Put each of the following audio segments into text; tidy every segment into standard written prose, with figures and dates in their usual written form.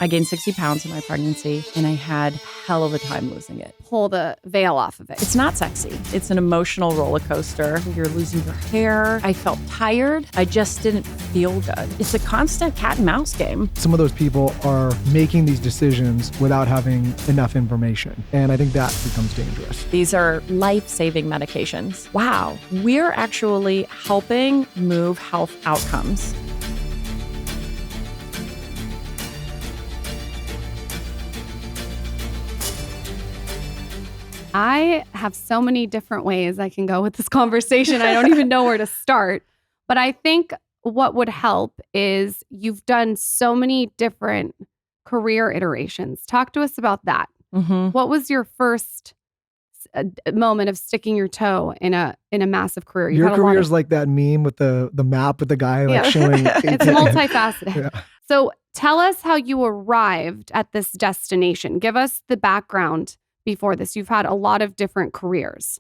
I gained 60 pounds in my pregnancy and I had a hell of a time losing it. Pull the veil off of it. It's not sexy. It's an emotional roller coaster. You're losing your hair. I felt tired. I just didn't feel good. It's a constant cat and mouse game. Some of those people are making these decisions without having enough information. And I think that becomes dangerous. These are life-saving medications. Wow, we're actually helping move health outcomes. I have so many different ways I can go with this conversation. I don't even know where to start. But I think what would help is you've done so many different career iterations. Talk to us about that. Mm-hmm. What was your first moment of sticking your toe in a massive career? Your career is like that meme with the map with the guy like showing. It's multifaceted. Yeah. So tell us how you arrived at this destination. Give us the background before this. You've had a lot of different careers.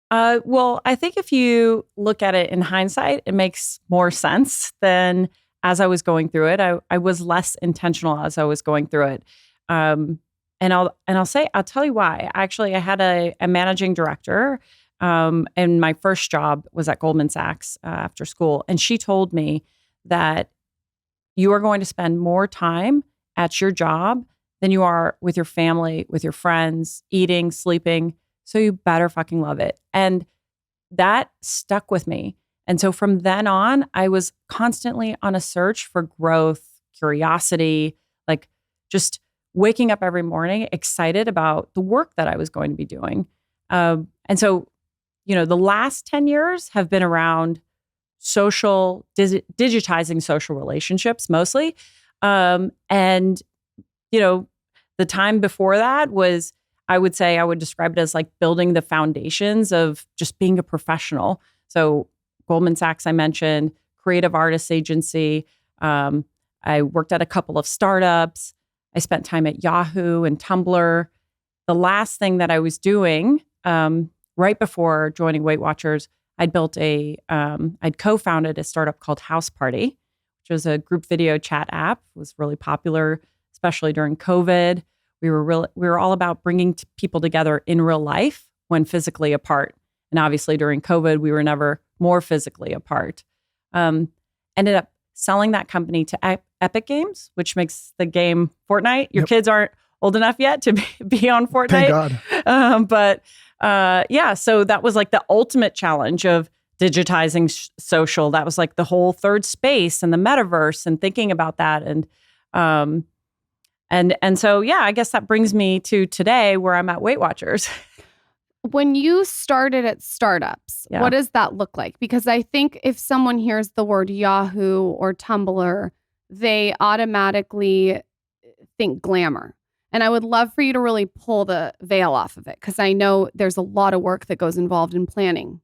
Well, I think if you look at it in hindsight, it makes more sense than as I was going through it. I was less intentional as I was going through it. And I'll tell you why. Actually, I had a managing director, and my first job was at Goldman Sachs after school. And she told me that you are going to spend more time at your job than you are with your family, with your friends, eating, sleeping. So you better fucking love it. And that stuck with me. And so from then on, I was constantly on a search for growth, curiosity, like just waking up every morning excited about the work that I was going to be doing. And so, the last 10 years have been around digitizing social relationships mostly. And the time before that was, I would describe it as like building the foundations of just being a professional. So Goldman Sachs, I mentioned, creative artists agency. I worked at a couple of startups. I spent time at Yahoo and Tumblr. The last thing that I was doing right before joining WeightWatchers, I'd co-founded a startup called House Party, which was a group video chat app. It was really popular, especially during COVID. We were all about bringing people together in real life when physically apart. And obviously during COVID, we were never more physically apart. Ended up selling that company to Epic Games, which makes the game Fortnite. Your kids aren't old enough yet to be on Fortnite. Thank God. So that was like the ultimate challenge of digitizing social. That was like the whole third space and the metaverse and thinking about that. And so, I guess that brings me to today where I'm at WeightWatchers. When you started at startups, what does that look like? Because I think if someone hears the word Yahoo or Tumblr, they automatically think glamour. And I would love for you to really pull the veil off of it, because I know there's a lot of work that goes involved in planning.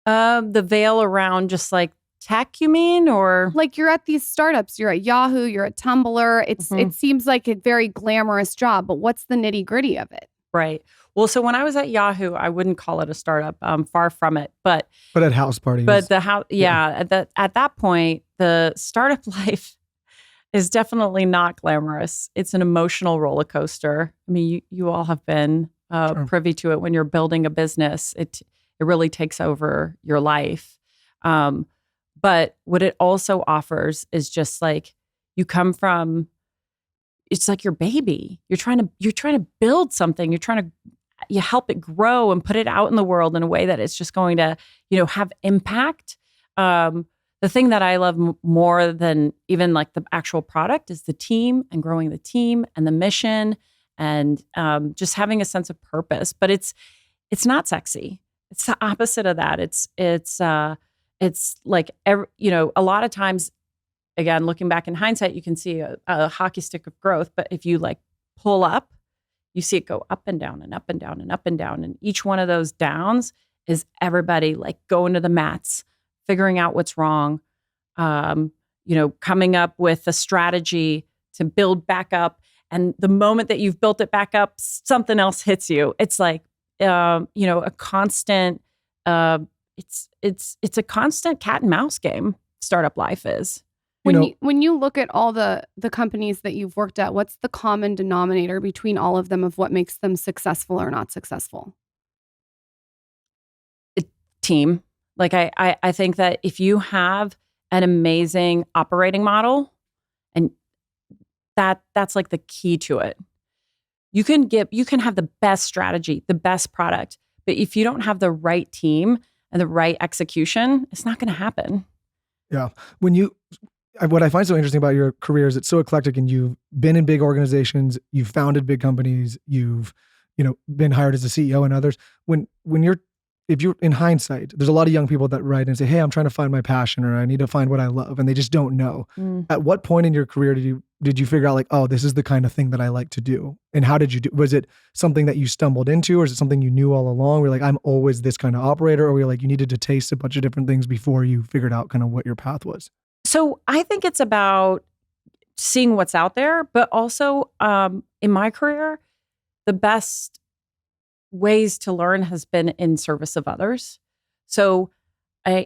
The veil around just like tech, you mean? Or like you're at these startups, you're at Yahoo, you're at Tumblr. It seems like a very glamorous job, but what's the nitty gritty of it? Right. Well, so when I was at Yahoo, I wouldn't call it a startup. Far from it. But at House Party. But the house, at that point, the startup life is definitely not glamorous. It's an emotional roller coaster. I mean, you all have been privy to it when you're building a business. It really takes over your life. But what it also offers is just like you come from, it's like your baby. You're trying to build something. You help it grow and put it out in the world in a way that it's just going to, have impact. The thing that I love more than even like the actual product is the team and growing the team and the mission and just having a sense of purpose. But it's not sexy. It's the opposite of that. It's like, a lot of times, again, looking back in hindsight, you can see a hockey stick of growth. But if you like pull up, you see it go up and down and up and down and up and down. And each one of those downs is everybody like going to the mats, figuring out what's wrong, coming up with a strategy to build back up. And the moment that you've built it back up, something else hits you. It's like, a constant, it's a constant cat and mouse game. Startup life is. When you look at all the companies that you've worked at, what's the common denominator between all of them of what makes them successful or not successful? Team. Like I think that if you have an amazing operating model, and that's like the key to it. You can have the best strategy, the best product, but if you don't have the right team and the right execution, it's not going to happen. Yeah. What I find so interesting about your career is it's so eclectic, and you've been in big organizations, you've founded big companies, you've, been hired as a CEO and others. If you're in hindsight, there's a lot of young people that write and say, hey, I'm trying to find my passion, or I need to find what I love, and they just don't know. At what point in your career did you figure out like, oh, this is the kind of thing that I like to do? And how did you do? Was it something that you stumbled into, or is it something you knew all along? We're like, I'm always this kind of operator, or we're like, you needed to taste a bunch of different things before you figured out kind of what your path was? So I think it's about seeing what's out there, but also in my career, the best ways to learn has been in service of others. So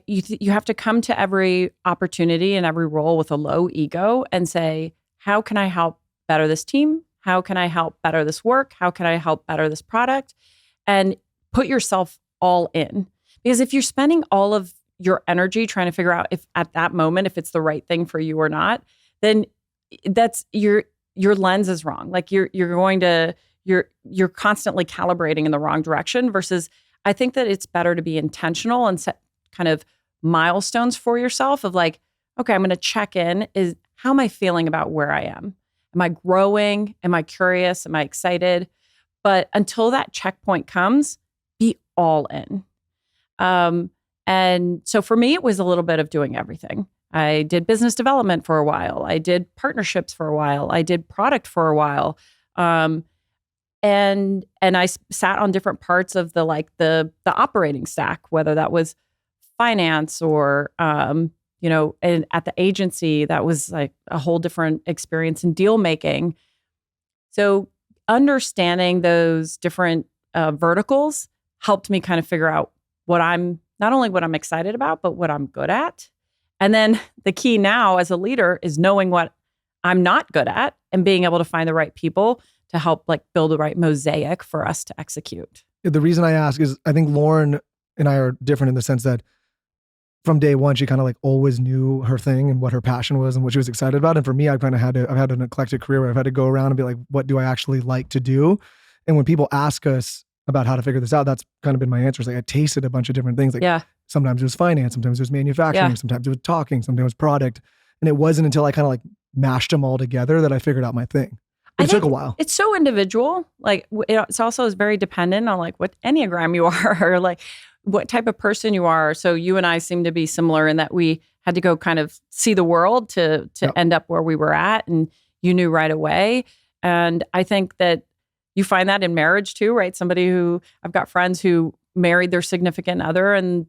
you have to come to every opportunity and every role with a low ego and say, how can I help better this team? How can I help better this work? How can I help better this product? And put yourself all in. Because if you're spending all of your energy trying to figure out if at that moment, if it's the right thing for you or not, then that's your lens is wrong. Like you're constantly calibrating in the wrong direction, versus I think that it's better to be intentional and set kind of milestones for yourself of like, okay, I'm going to check in. How am I feeling about where I am? Am I growing? Am I curious? Am I excited? But until that checkpoint comes, be all in. And so for me, it was a little bit of doing everything. I did business development for a while. I did partnerships for a while. I did product for a while. And I sat on different parts of the operating stack, whether that was finance or, and at the agency, that was like a whole different experience in deal making. So understanding those different verticals helped me kind of figure out not only what I'm excited about, but what I'm good at. And then the key now as a leader is knowing what I'm not good at and being able to find the right people to help like build the right mosaic for us to execute. The reason I ask is I think Lauren and I are different in the sense that from day one, she kind of like always knew her thing and what her passion was and what she was excited about. And for me, I've had an eclectic career where I've had to go around and be like, what do I actually like to do? And when people ask us about how to figure this out, that's kind of been my answer. It's like I tasted a bunch of different things. Like sometimes it was finance, sometimes it was manufacturing, sometimes it was talking, sometimes it was product. And it wasn't until I kind of like mashed them all together that I figured out my thing. It took a while. It's so individual. Like it's also very dependent on like what Enneagram you are or like what type of person you are. So you and I seem to be similar in that we had to go kind of see the world to end up where we were at, and you knew right away. And I think that you find that in marriage too, right? I've got friends who married their significant other in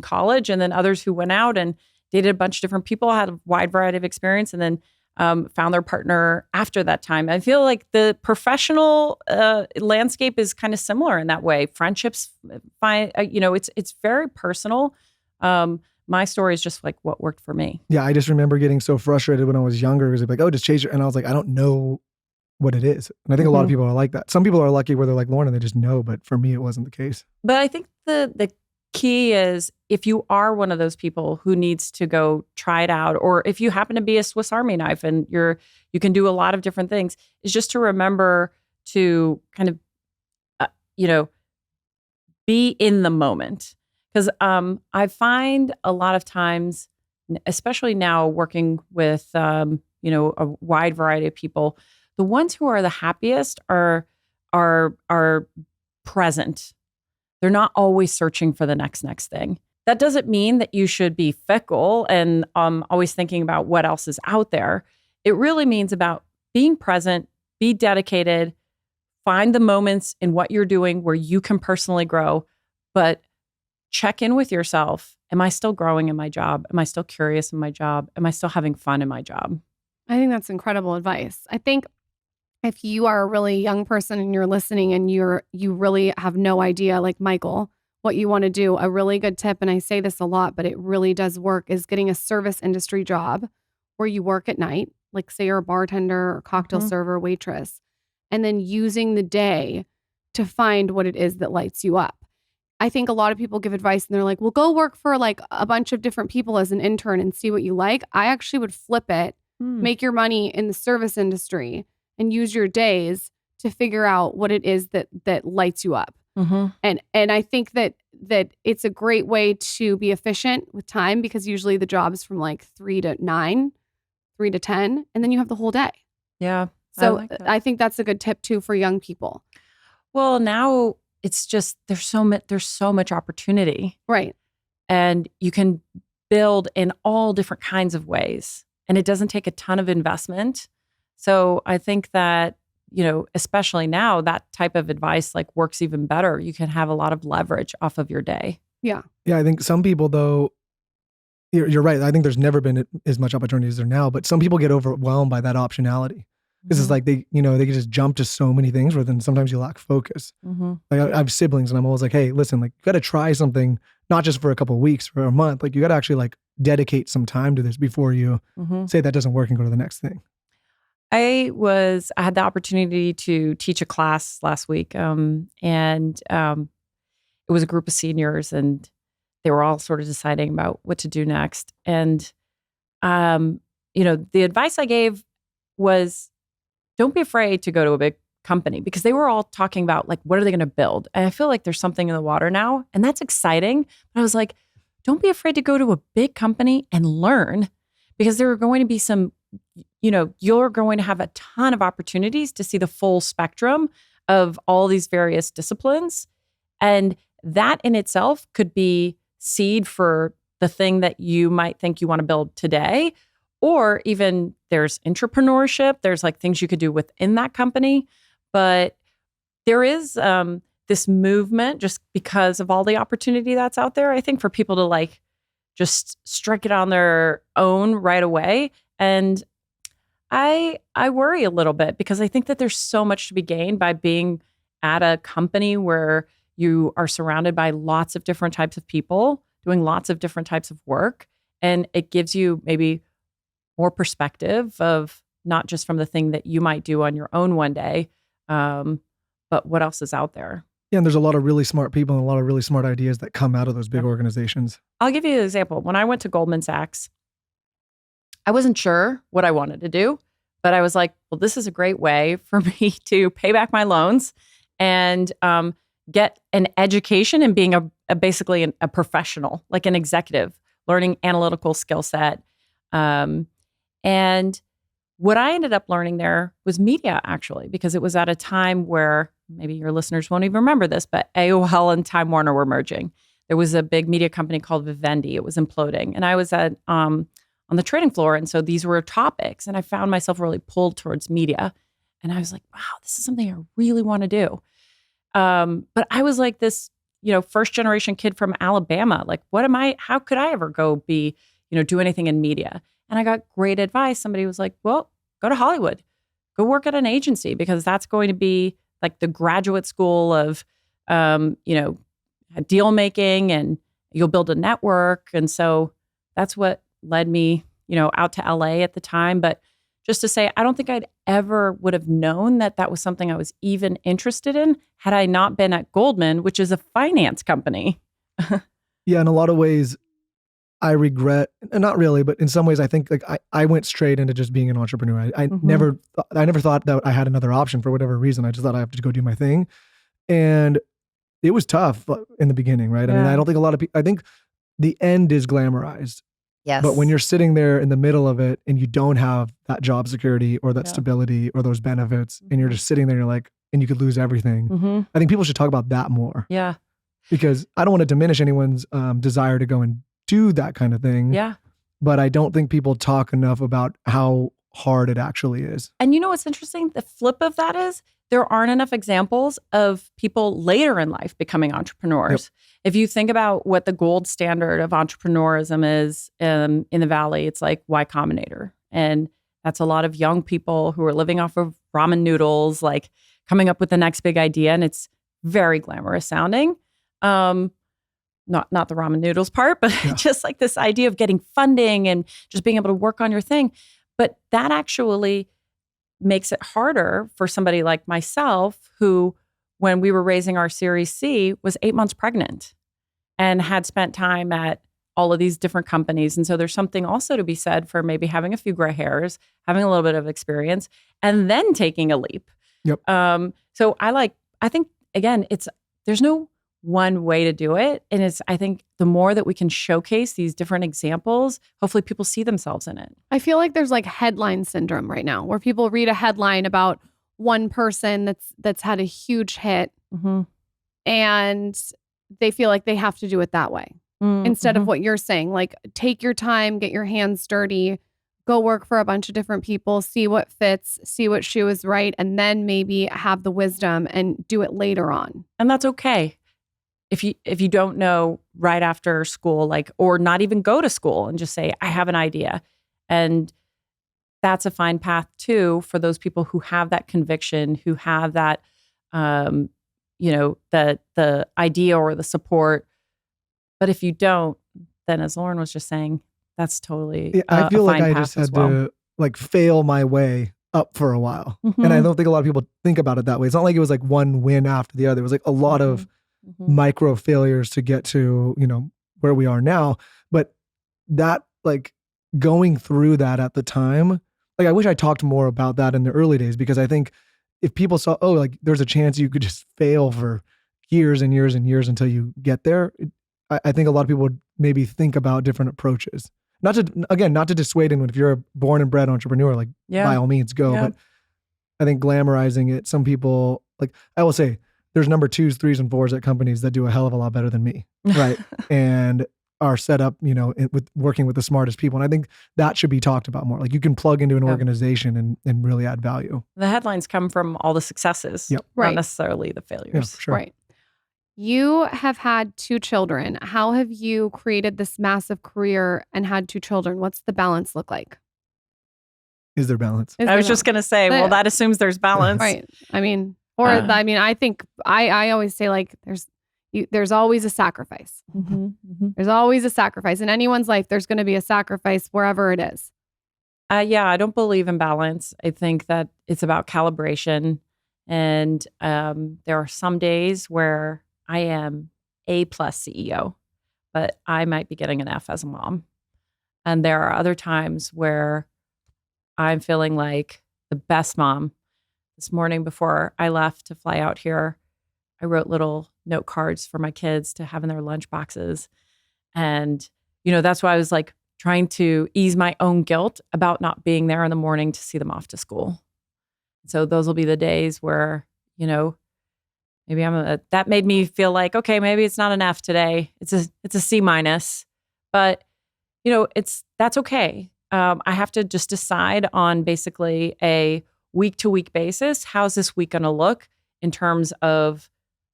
college, and then others who went out and dated a bunch of different people, had a wide variety of experience, and then found their partner after that time. I feel like the professional landscape is kind of similar in that way. Friendships, it's very personal. My story is just like what worked for me. Yeah, I just remember getting so frustrated when I was younger. It was like, oh, just chase your, and I was like, I don't know what it is. And I think a lot of people are like that. Some people are lucky where they're like Lauren and they just know, but for me, it wasn't the case. But I think the key is if you are one of those people who needs to go try it out, or if you happen to be a Swiss Army knife and you can do a lot of different things, is just to remember to kind of, be in the moment. Because I find a lot of times, especially now working with, a wide variety of people, the ones who are the happiest are present. They're not always searching for the next thing. That doesn't mean that you should be fickle and always thinking about what else is out there. It really means about being present, be dedicated, find the moments in what you're doing where you can personally grow, but check in with yourself. Am I still growing in my job? Am I still curious in my job? Am I still having fun in my job? I think that's incredible advice. I think if you are a really young person and you're listening and you really have no idea, like Michael, what you want to do, a really good tip, and I say this a lot, but it really does work, is getting a service industry job where you work at night, like say you're a bartender or cocktail server, waitress, and then using the day to find what it is that lights you up. I think a lot of people give advice and they're like, well, go work for like a bunch of different people as an intern and see what you like. I actually would flip it, make your money in the service industry and use your days to figure out what it is that lights you up. And I think that it's a great way to be efficient with time, because usually the job is from like 3 to 9, 3 to 10, and then you have the whole day. Yeah. So I think that's a good tip too for young people. Well, now it's just, there's so much opportunity. Right. And you can build in all different kinds of ways. And it doesn't take a ton of investment. So I think that, especially now, that type of advice like works even better. You can have a lot of leverage off of your day. Yeah. Yeah. I think some people though, you're right. I think there's never been as much opportunity as there now, but some people get overwhelmed by that optionality. Because it's like they can just jump to so many things where then sometimes you lack focus. Like I have siblings and I'm always like, hey, listen, like you got to try something, not just for a couple of weeks or a month. Like you got to actually like dedicate some time to this before you say that doesn't work and go to the next thing. I had the opportunity to teach a class last week, and it was a group of seniors, and they were all sort of deciding about what to do next. And the advice I gave was, don't be afraid to go to a big company, because they were all talking about like, what are they going to build? And I feel like there's something in the water now, and that's exciting. But I was like, don't be afraid to go to a big company and learn, because there are going to be some, you're going to have a ton of opportunities to see the full spectrum of all these various disciplines. And that in itself could be seed for the thing that you might think you want to build today. Or even there's entrepreneurship. There's like things you could do within that company. But there is this movement, just because of all the opportunity that's out there, I think, for people to like just strike it on their own right away. And I worry a little bit, because I think that there's so much to be gained by being at a company where you are surrounded by lots of different types of people doing lots of different types of work. And it gives you maybe more perspective of not just from the thing that you might do on your own one day, but what else is out there. Yeah, and there's a lot of really smart people and a lot of really smart ideas that come out of those big organizations. I'll give you an example. When I went to Goldman Sachs, I wasn't sure what I wanted to do, but I was like, well, this is a great way for me to pay back my loans and get an education and being basically a professional, like an executive, learning analytical skill set. And what I ended up learning there was media, actually, because it was at a time where, maybe your listeners won't even remember this, but AOL and Time Warner were merging. There was a big media company called Vivendi. It was imploding. And I was on the trading floor. And so these were topics. And I found myself really pulled towards media. And I was like, wow, this is something I really want to do. But I was like this, first generation kid from Alabama. Like, how could I ever go be, do anything in media? And I got great advice. Somebody was like, well, go to Hollywood, go work at an agency, because that's going to be like the graduate school of, deal making, and you'll build a network. And so that's what led me, out to LA at the time. But just to say, I don't think I'd ever would have known that was something I was even interested in had I not been at Goldman, which is a finance company. Yeah, in a lot of ways, I regret, and not really, but in some ways, I think like I went straight into just being an entrepreneur. I never thought that I had another option for whatever reason. I just thought I have to go do my thing, and it was tough in the beginning, right? Yeah. I mean, I don't think a lot of people. I think the end is glamorized. Yes. But when you're sitting there in the middle of it and you don't have that job security or that stability or those benefits, and you're just sitting there, you're like, and you could lose everything. I think people should talk about that more. Yeah. Because I don't want to diminish anyone's desire to go and do that kind of thing. Yeah. But I don't think people talk enough about how hard it actually is. And you know what's interesting? The flip of that is there aren't enough examples of people later in life becoming entrepreneurs. Yep. If you think about what the gold standard of entrepreneurism is in the Valley, it's like Y Combinator. And that's a lot of young people who are living off of ramen noodles, like coming up with the next big idea. And it's very glamorous sounding. not the ramen noodles part, but just like this idea of getting funding and just being able to work on your thing. But that actually makes it harder for somebody like myself who, when we were raising our Series C, was 8 months pregnant and had spent time at all of these different companies. And so there's something also to be said for maybe having a few gray hairs, having a little bit of experience, and then taking a leap. Yep. So I think, again, there's no one way to do it. And I think the more that we can showcase these different examples, hopefully people see themselves in it. I feel like there's like headline syndrome right now where people read a headline about one person that's had a huge hit and they feel like they have to do it that way instead of what you're saying, like take your time, get your hands dirty, go work for a bunch of different people, see what fits, see what shoe is right, and then maybe have the wisdom and do it later on. And that's okay. If you don't know right after school, or not even go to school and just say, I have an idea. And that's a fine path too for those people who have that conviction, who have that, the idea or the support. But if you don't, then as Lauren was just saying, that's totally I feel like I just had to fail my way up for a while. And I don't think a lot of people think about it that way. It's not like it was like one win after the other. It was like a lot of micro failures to get to, where we are now. But that going through that at the time, I wish I talked more about that in the early days, because I think if people saw, there's a chance you could just fail for years and years and years until you get there. I think a lot of people would maybe think about different approaches. Not to dissuade anyone. If you're a born and bred entrepreneur, by all means go. Yeah. But I think glamorizing it, some people, I will say, there's number 2s, 3s, and 4s at companies that do a hell of a lot better than me, right? And are set up, with working with the smartest people. And I think that should be talked about more. You can plug into an organization and really add value. The headlines come from all the successes, not necessarily the failures. Yeah, sure. Right. You have had 2 children. How have you created this massive career and had 2 children? What's the balance look like? Is there balance? I was just going to say, well, that assumes there's balance. Right. I think I always say there's always a sacrifice. There's always a sacrifice. In anyone's life, there's going to be a sacrifice wherever it is. I don't believe in balance. I think that it's about calibration. And there are some days where I am A+ CEO, but I might be getting an F as a mom. And there are other times where I'm feeling like the best mom. This morning before I left to fly out here, I wrote little note cards for my kids to have in their lunch boxes. And, that's why I was trying to ease my own guilt about not being there in the morning to see them off to school. So those will be the days where, maybe that made me feel like, okay, maybe it's not an F today. It's a C-. But, that's okay. I have to just decide on basically a week-to-week basis. How's this week going to look in terms of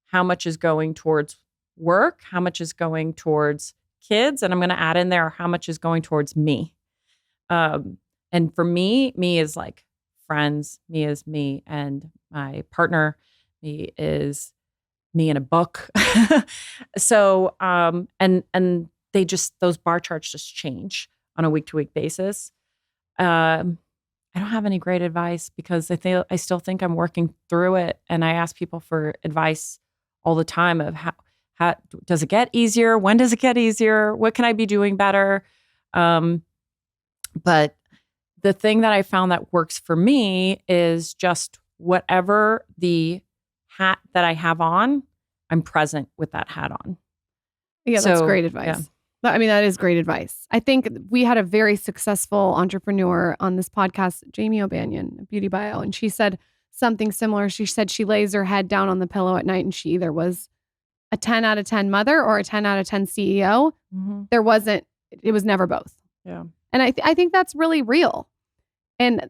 how much is going towards work, how much is going towards kids, and I'm going to add in there how much is going towards me. And for me is friends, me is me and my partner, me is me in a book. So, and they those bar charts just change on a week-to-week basis. I don't have any great advice because I still think I'm working through it. And I ask people for advice all the time of how does it get easier? When does it get easier? What can I be doing better? But the thing that I found that works for me is just whatever the hat that I have on, I'm present with that hat on. Yeah, that's great advice. Yeah. That is great advice. I think we had a very successful entrepreneur on this podcast, Jamie O'Banion, Beauty Bio, and she said something similar. She said she lays her head down on the pillow at night and she either was a 10 out of 10 mother or a 10 out of 10 CEO. It was never both. Yeah. And I think that's really real. And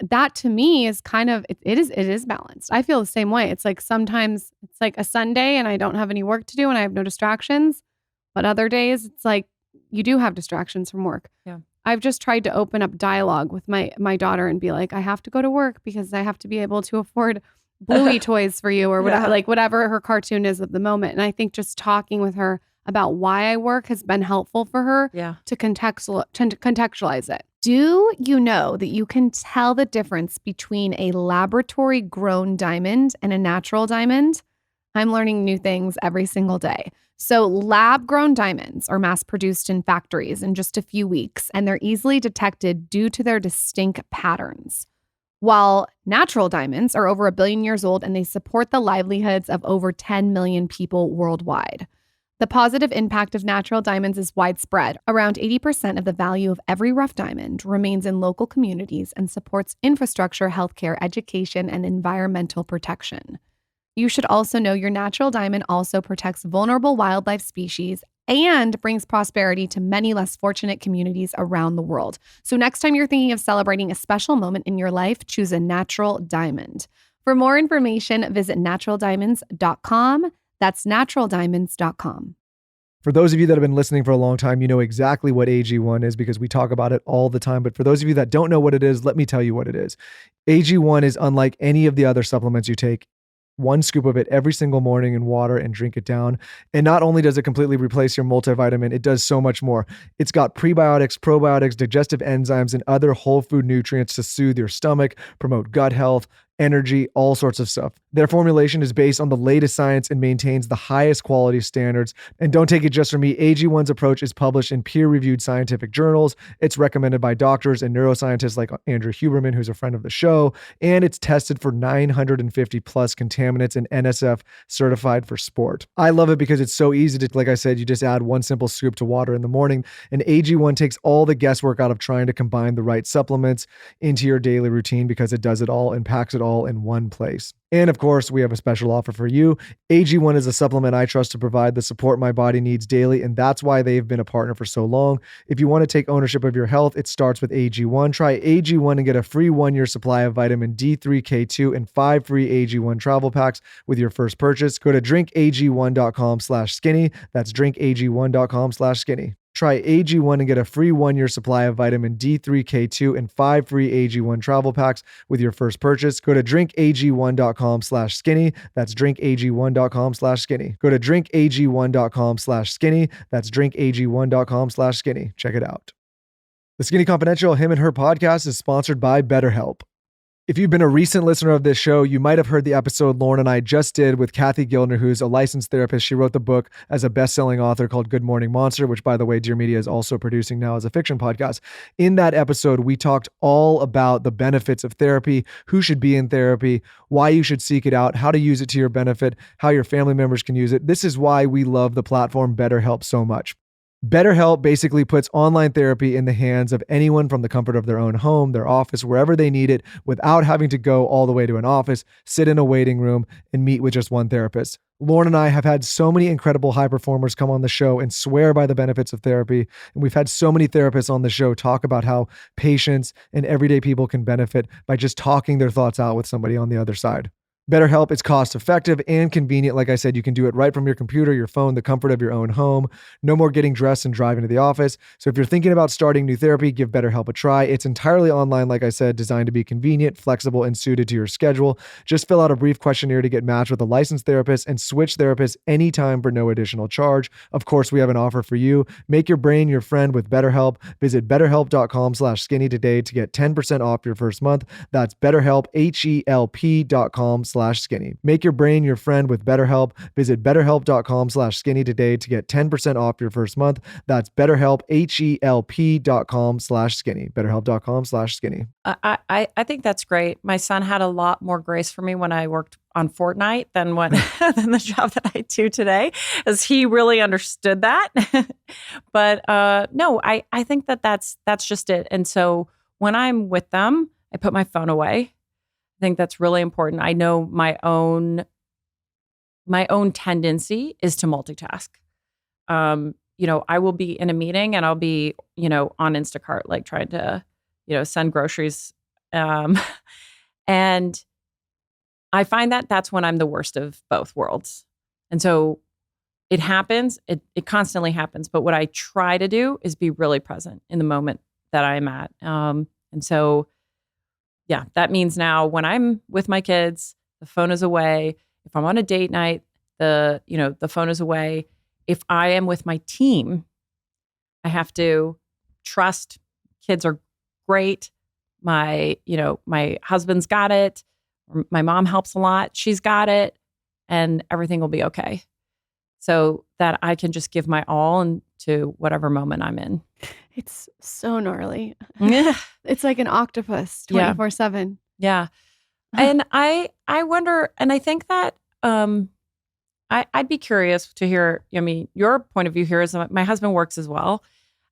that to me is kind of, it is balanced. I feel the same way. It's sometimes it's a Sunday and I don't have any work to do and I have no distractions. But other days, it's you do have distractions from work. Yeah. I've just tried to open up dialogue with my daughter and be like, I have to go to work because I have to be able to afford Bluey toys for you or whatever, whatever her cartoon is of the moment. And I think just talking with her about why I work has been helpful for her to contextualize it. Do you know that you can tell the difference between a laboratory grown diamond and a natural diamond? I'm learning new things every single day. So lab grown diamonds are mass produced in factories in just a few weeks, and they're easily detected due to their distinct patterns. While natural diamonds are over 1 billion years old and they support the livelihoods of over 10 million people worldwide. The positive impact of natural diamonds is widespread. Around 80% of the value of every rough diamond remains in local communities and supports infrastructure, healthcare, education, and environmental protection. You should also know your natural diamond also protects vulnerable wildlife species and brings prosperity to many less fortunate communities around the world. So next time you're thinking of celebrating a special moment in your life, choose a natural diamond. For more information, visit naturaldiamonds.com. That's naturaldiamonds.com. For those of you that have been listening for a long time, you know exactly what AG1 is because we talk about it all the time. But for those of you that don't know what it is, let me tell you what it is. AG1 is unlike any of the other supplements you take. 1 scoop of it every single morning in water and drink it down. And not only does it completely replace your multivitamin, it does so much more. It's got prebiotics, probiotics, digestive enzymes, and other whole food nutrients to soothe your stomach, promote gut health, energy, all sorts of stuff. Their formulation is based on the latest science and maintains the highest quality standards. And don't take it just from me, AG1's approach is published in peer-reviewed scientific journals. It's recommended by doctors and neuroscientists like Andrew Huberman, who's a friend of the show, and it's tested for 950 plus contaminants and NSF certified for sport. I love it because it's so easy to, like I said, you just add 1 simple scoop to water in the morning, and AG1 takes all the guesswork out of trying to combine the right supplements into your daily routine because it does it all and packs it all in one place. And of course, we have a special offer for you. AG1 is a supplement I trust to provide the support my body needs daily, and that's why they've been a partner for so long. If you want to take ownership of your health, it starts with AG1. Try AG1 and get a free 1-year supply of vitamin D3, K2, and 5 free AG1 travel packs with your first purchase. Go to drinkag1.com/skinny. That's drinkag1.com/skinny. Try AG1 and get a free 1-year supply of vitamin D3, K2, and 5 free AG1 travel packs with your first purchase. Go to drinkag1.com/skinny. That's drinkag1.com/skinny. Go to drinkag1.com/skinny. That's drinkag1.com/skinny. Check it out. The Skinny Confidential, Him and Her podcast is sponsored by BetterHelp. If you've been a recent listener of this show, you might have heard the episode Lauren and I just did with Kathy Gildner, who's a licensed therapist. She wrote the book as a best-selling author called Good Morning Monster, which, by the way, Dear Media is also producing now as a fiction podcast. In that episode, we talked all about the benefits of therapy, who should be in therapy, why you should seek it out, how to use it to your benefit, how your family members can use it. This is why we love the platform BetterHelp so much. BetterHelp basically puts online therapy in the hands of anyone from the comfort of their own home, their office, wherever they need it, without having to go all the way to an office, sit in a waiting room, and meet with just one therapist. Lauren and I have had so many incredible high performers come on the show and swear by the benefits of therapy. And we've had so many therapists on the show talk about how patients and everyday people can benefit by just talking their thoughts out with somebody on the other side. BetterHelp is cost effective and convenient. Like I said, you can do it right from your computer, your phone, the comfort of your own home. No more getting dressed and driving to the office. So if you're thinking about starting new therapy, give BetterHelp a try. It's entirely online, like I said, designed to be convenient, flexible, and suited to your schedule. Just fill out a brief questionnaire to get matched with a licensed therapist and switch therapists anytime for no additional charge. Of course, we have an offer for you. Make your brain your friend with BetterHelp. Visit betterhelp.com/skinny today to get 10% off your first month. That's BetterHelp, HELP.com/skinny. Make your brain your friend with BetterHelp. Visit betterhelp.com/skinny today to get 10% off your first month. That's BetterHelp, HELP.com/skinny. BetterHelp.com/skinny. I think that's great. My son had a lot more grace for me when I worked on Fortnite than than the job that I do today, as he really understood that. But no, I think that's just it. And so when I'm with them, I put my phone away. I think that's really important. I know my own tendency is to multitask. I will be in a meeting and I'll be, on Instacart, like trying to, send groceries. And I find that that's when I'm the worst of both worlds. And so it happens, it constantly happens. But what I try to do is be really present in the moment that I'm at. And so yeah, that means now when I'm with my kids, the phone is away. If I'm on a date night, the phone is away. if I am with my team, I have to trust kids are great. My husband's got it. My mom helps a lot. She's got it, and everything will be okay. So that I can just give my all into whatever moment I'm in. It's so gnarly. Yeah. It's like an octopus 24/7. Yeah. And I wonder, and I think that I'd be curious to hear, your point of view here is my husband works as well.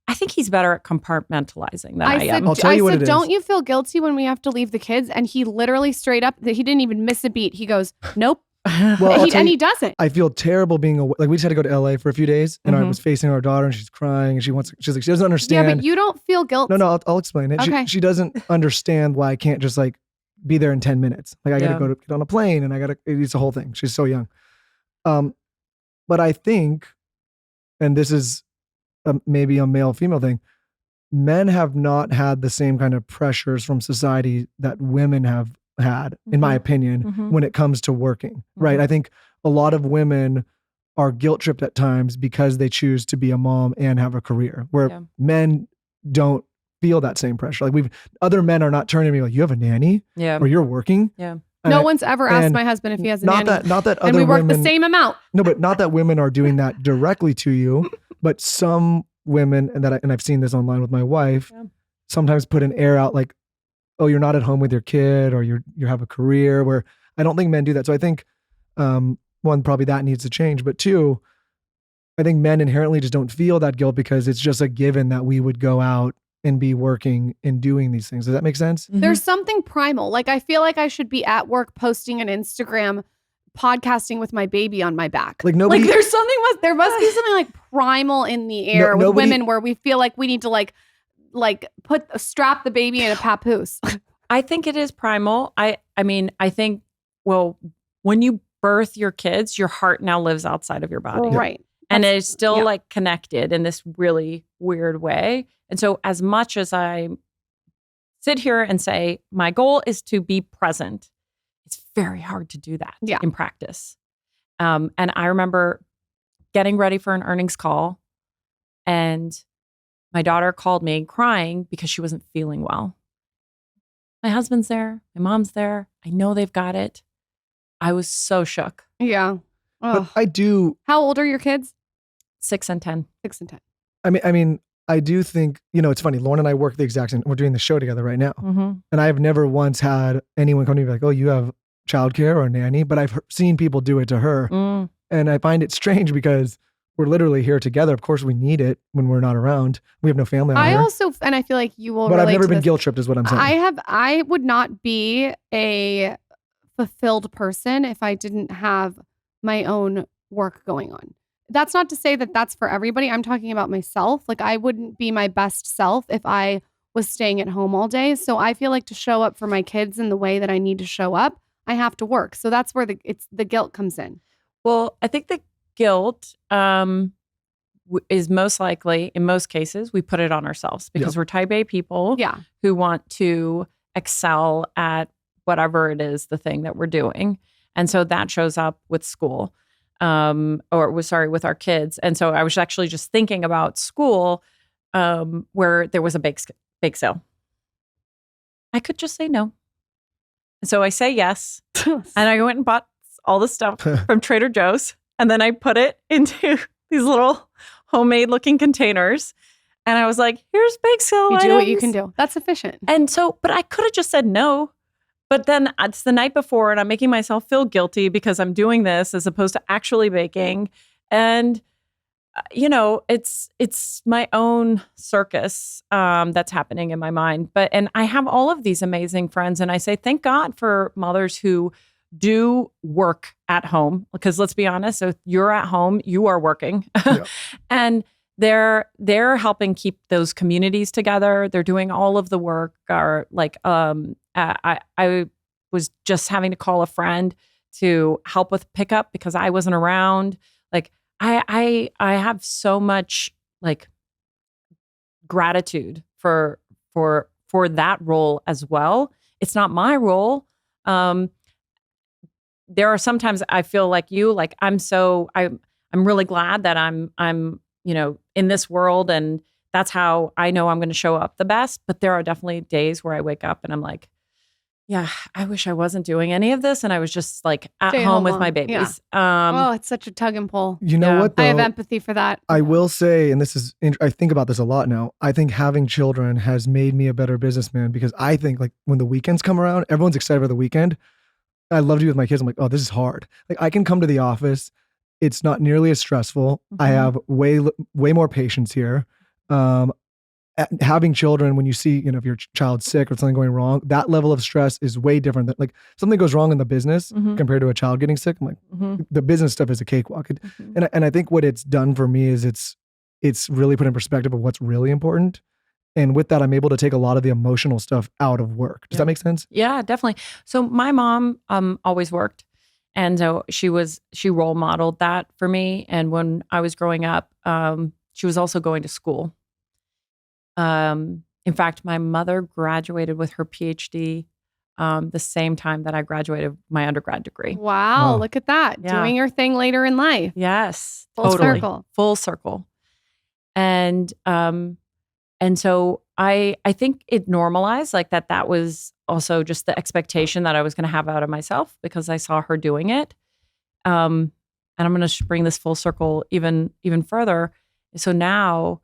I think he's better at compartmentalizing than I am. I'll tell you what it is. Don't you feel guilty when we have to leave the kids? And he literally straight up, he didn't even miss a beat. He goes, nope. Well, he doesn't. I feel terrible being away. Like we just had to go to LA for a few days, and I was facing our daughter, and she's crying, and she's like, she doesn't understand. Yeah, but you don't feel guilty. No, I'll explain it. Okay. She doesn't understand why I can't just like be there in 10 minutes. Like I got to go to get on a plane, and it's a whole thing. She's so young. But I think, and this is maybe a male-female thing, men have not had the same kind of pressures from society that women have had, in my opinion, when it comes to working, right? I think a lot of women are guilt tripped at times because they choose to be a mom and have a career, where men don't feel that same pressure. Like other men are not turning to me like, you have a nanny? Yeah. Or you're working? Yeah. No one's ever asked my husband if he has a nanny. Not that other and we work women, the same amount. No, but not that women are doing that directly to you, but some women, and I've seen this online with my wife, sometimes put an air out like, oh, you're not at home with your kid, or you have a career, where I don't think men do that. So I think, one, probably that needs to change. But two, I think men inherently just don't feel that guilt because it's just a given that we would go out and be working and doing these things. Does that make sense? There's something primal. Like I feel like I should be at work posting an Instagram, podcasting with my baby on my back. Like nobody. Like there must be something like primal in the air with women where we feel like we need to like strap the baby in a papoose. I think it is primal. I think, well, when you birth your kids, your heart now lives outside of your body. Right. And it's still like connected in this really weird way. And so as much as I sit here and say, my goal is to be present, it's very hard to do that in practice. And I remember getting ready for an earnings call, and my daughter called me crying because she wasn't feeling well. My husband's there. My mom's there. I know they've got it. I was so shook. Yeah. But I do. How old are your kids? 6 and 10. 6 and 10. I mean, I do think, it's funny. Lauren and I work the exact same. We're doing the show together right now. And I have never once had anyone come to me like, oh, you have childcare or a nanny, but I've seen people do it to her. And I find it strange because we're literally here together. Of course, we need it when we're not around. We have no family out here. And I feel like you will But I've relate never to been this. guilt tripped is what I'm saying. I would not be a fulfilled person if I didn't have my own work going on. That's not to say that that's for everybody. I'm talking about myself. Like I wouldn't be my best self if I was staying at home all day. So I feel like to show up for my kids in the way that I need to show up, I have to work. So that's where the guilt comes in. Well, I think the guilt is most likely, in most cases, we put it on ourselves because we're type A people who want to excel at whatever it is, the thing that we're doing. And so that shows up with school. With our kids. And so I was actually just thinking about school, where there was a bake sale. I could just say no. And so I say yes. And I went and bought all the stuff from Trader Joe's. And then I put it into these little homemade looking containers. And I was like, here's bake sale items. You do what you can do. That's efficient. And so, but I could have just said no. But then it's the night before and I'm making myself feel guilty because I'm doing this as opposed to actually baking. And, it's my own circus that's happening in my mind. And I have all of these amazing friends. And I say, thank God for mothers who do work at home. Because let's be honest, if you're at home, you are working. And they're helping keep those communities together. They're doing all of the work. Or like, I was just having to call a friend to help with pickup because I wasn't around. Like I have so much like gratitude for that role as well. It's not my role. There are sometimes I feel like I'm I'm really glad that I'm, in this world, and that's how I know I'm going to show up the best. But there are definitely days where I wake up and I'm like, yeah, I wish I wasn't doing any of this. And I was just like at home with my babies. Yeah. It's such a tug and pull. You know what, though? I have empathy for that. I will say, and this is, I think about this a lot now. I think having children has made me a better businessman, because I think like when the weekends come around, everyone's excited for the weekend. I love to be with my kids. I'm like, oh, this is hard. Like I can come to the office. It's not nearly as stressful. I have way more patience here. Having children, when you see, if your child's sick or something going wrong, that level of stress is way different than like something goes wrong in the business compared to a child getting sick. I'm like, the business stuff is a cakewalk. And I think what it's done for me is it's really put in perspective of what's really important. And with that, I'm able to take a lot of the emotional stuff out of work. Does that make sense? Yeah, definitely. So my mom always worked. And so she role modeled that for me. And when I was growing up, she was also going to school. In fact, my mother graduated with her PhD the same time that I graduated my undergrad degree. Wow. Look at that. Yeah. Doing your thing later in life. Yes. Full circle. Full circle. And so I think it normalized like that was also just the expectation that I was going to have out of myself because I saw her doing it. And I'm going to bring this full circle even further. So now,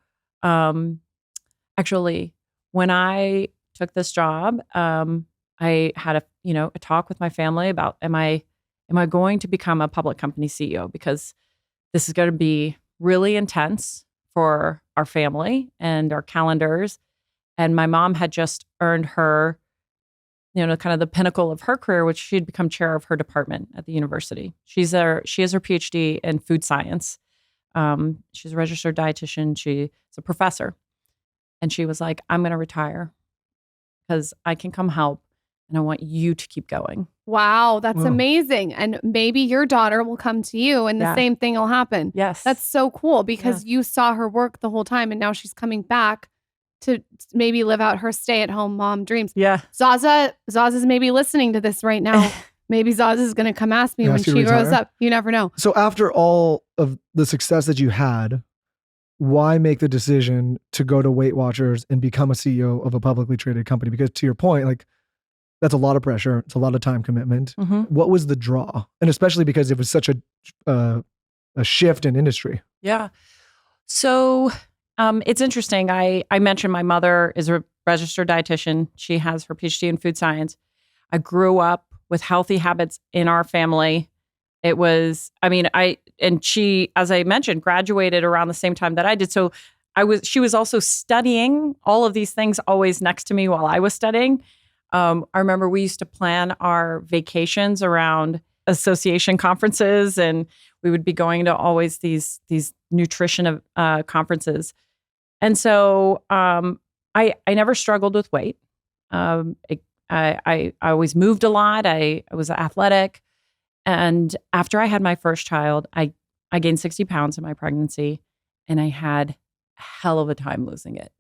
actually, when I took this job, I had a talk with my family about am I going to become a public company CEO, because this is going to be really intense for our family and our calendars. And my mom had just earned her, kind of the pinnacle of her career, which she'd become chair of her department at the university. She has her PhD in food science. She's a registered dietitian. She's a professor. And she was like, I'm going to retire because I can come help and I want you to keep going. Wow, that's amazing. And maybe your daughter will come to you and the same thing will happen. Yes. That's so cool because you saw her work the whole time and now she's coming back to maybe live out her stay-at-home mom dreams. Yeah. Zaza's maybe listening to this right now. Maybe Zaza is going to come ask me when she grows up. You never know. So after all of the success that you had, why make the decision to go to WeightWatchers and become a CEO of a publicly traded company? Because to your point, like that's a lot of pressure. It's a lot of time commitment. What was the draw? And especially because it was such a shift in industry. Yeah. So it's interesting. I mentioned my mother is a registered dietitian. She has her PhD in food science. I grew up with healthy habits in our family. It was, she, as I mentioned, graduated around the same time that I did. So she was also studying all of these things always next to me while I was studying. I remember we used to plan our vacations around association conferences, and we would be going to always these nutrition conferences. And so I never struggled with weight. I always moved a lot. I was athletic. And after I had my first child, I gained 60 pounds in my pregnancy, and I had a hell of a time losing it.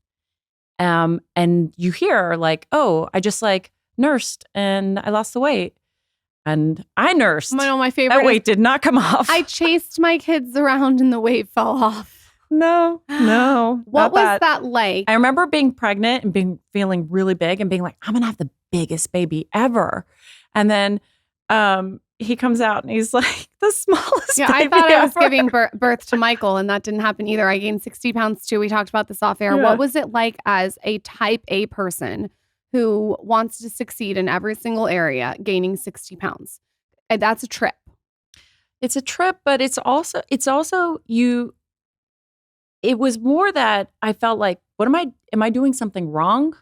And you hear like, oh, I just like nursed and I lost the weight. And I nursed. My favorite. That weight did not come off. I chased my kids around and the weight fell off. No. What was that like? I remember being pregnant and feeling really big and being like, I'm going to have the biggest baby ever. And then he comes out and he's like the smallest baby I thought I was ever. giving birth to Michael, and that didn't happen either. I gained 60 pounds too. We talked about this off air. Yeah. What was it like as a type A person who wants to succeed in every single area, gaining 60 pounds? And that's a trip. It's a trip, but it's also it was more that I felt like, am I doing something wrong?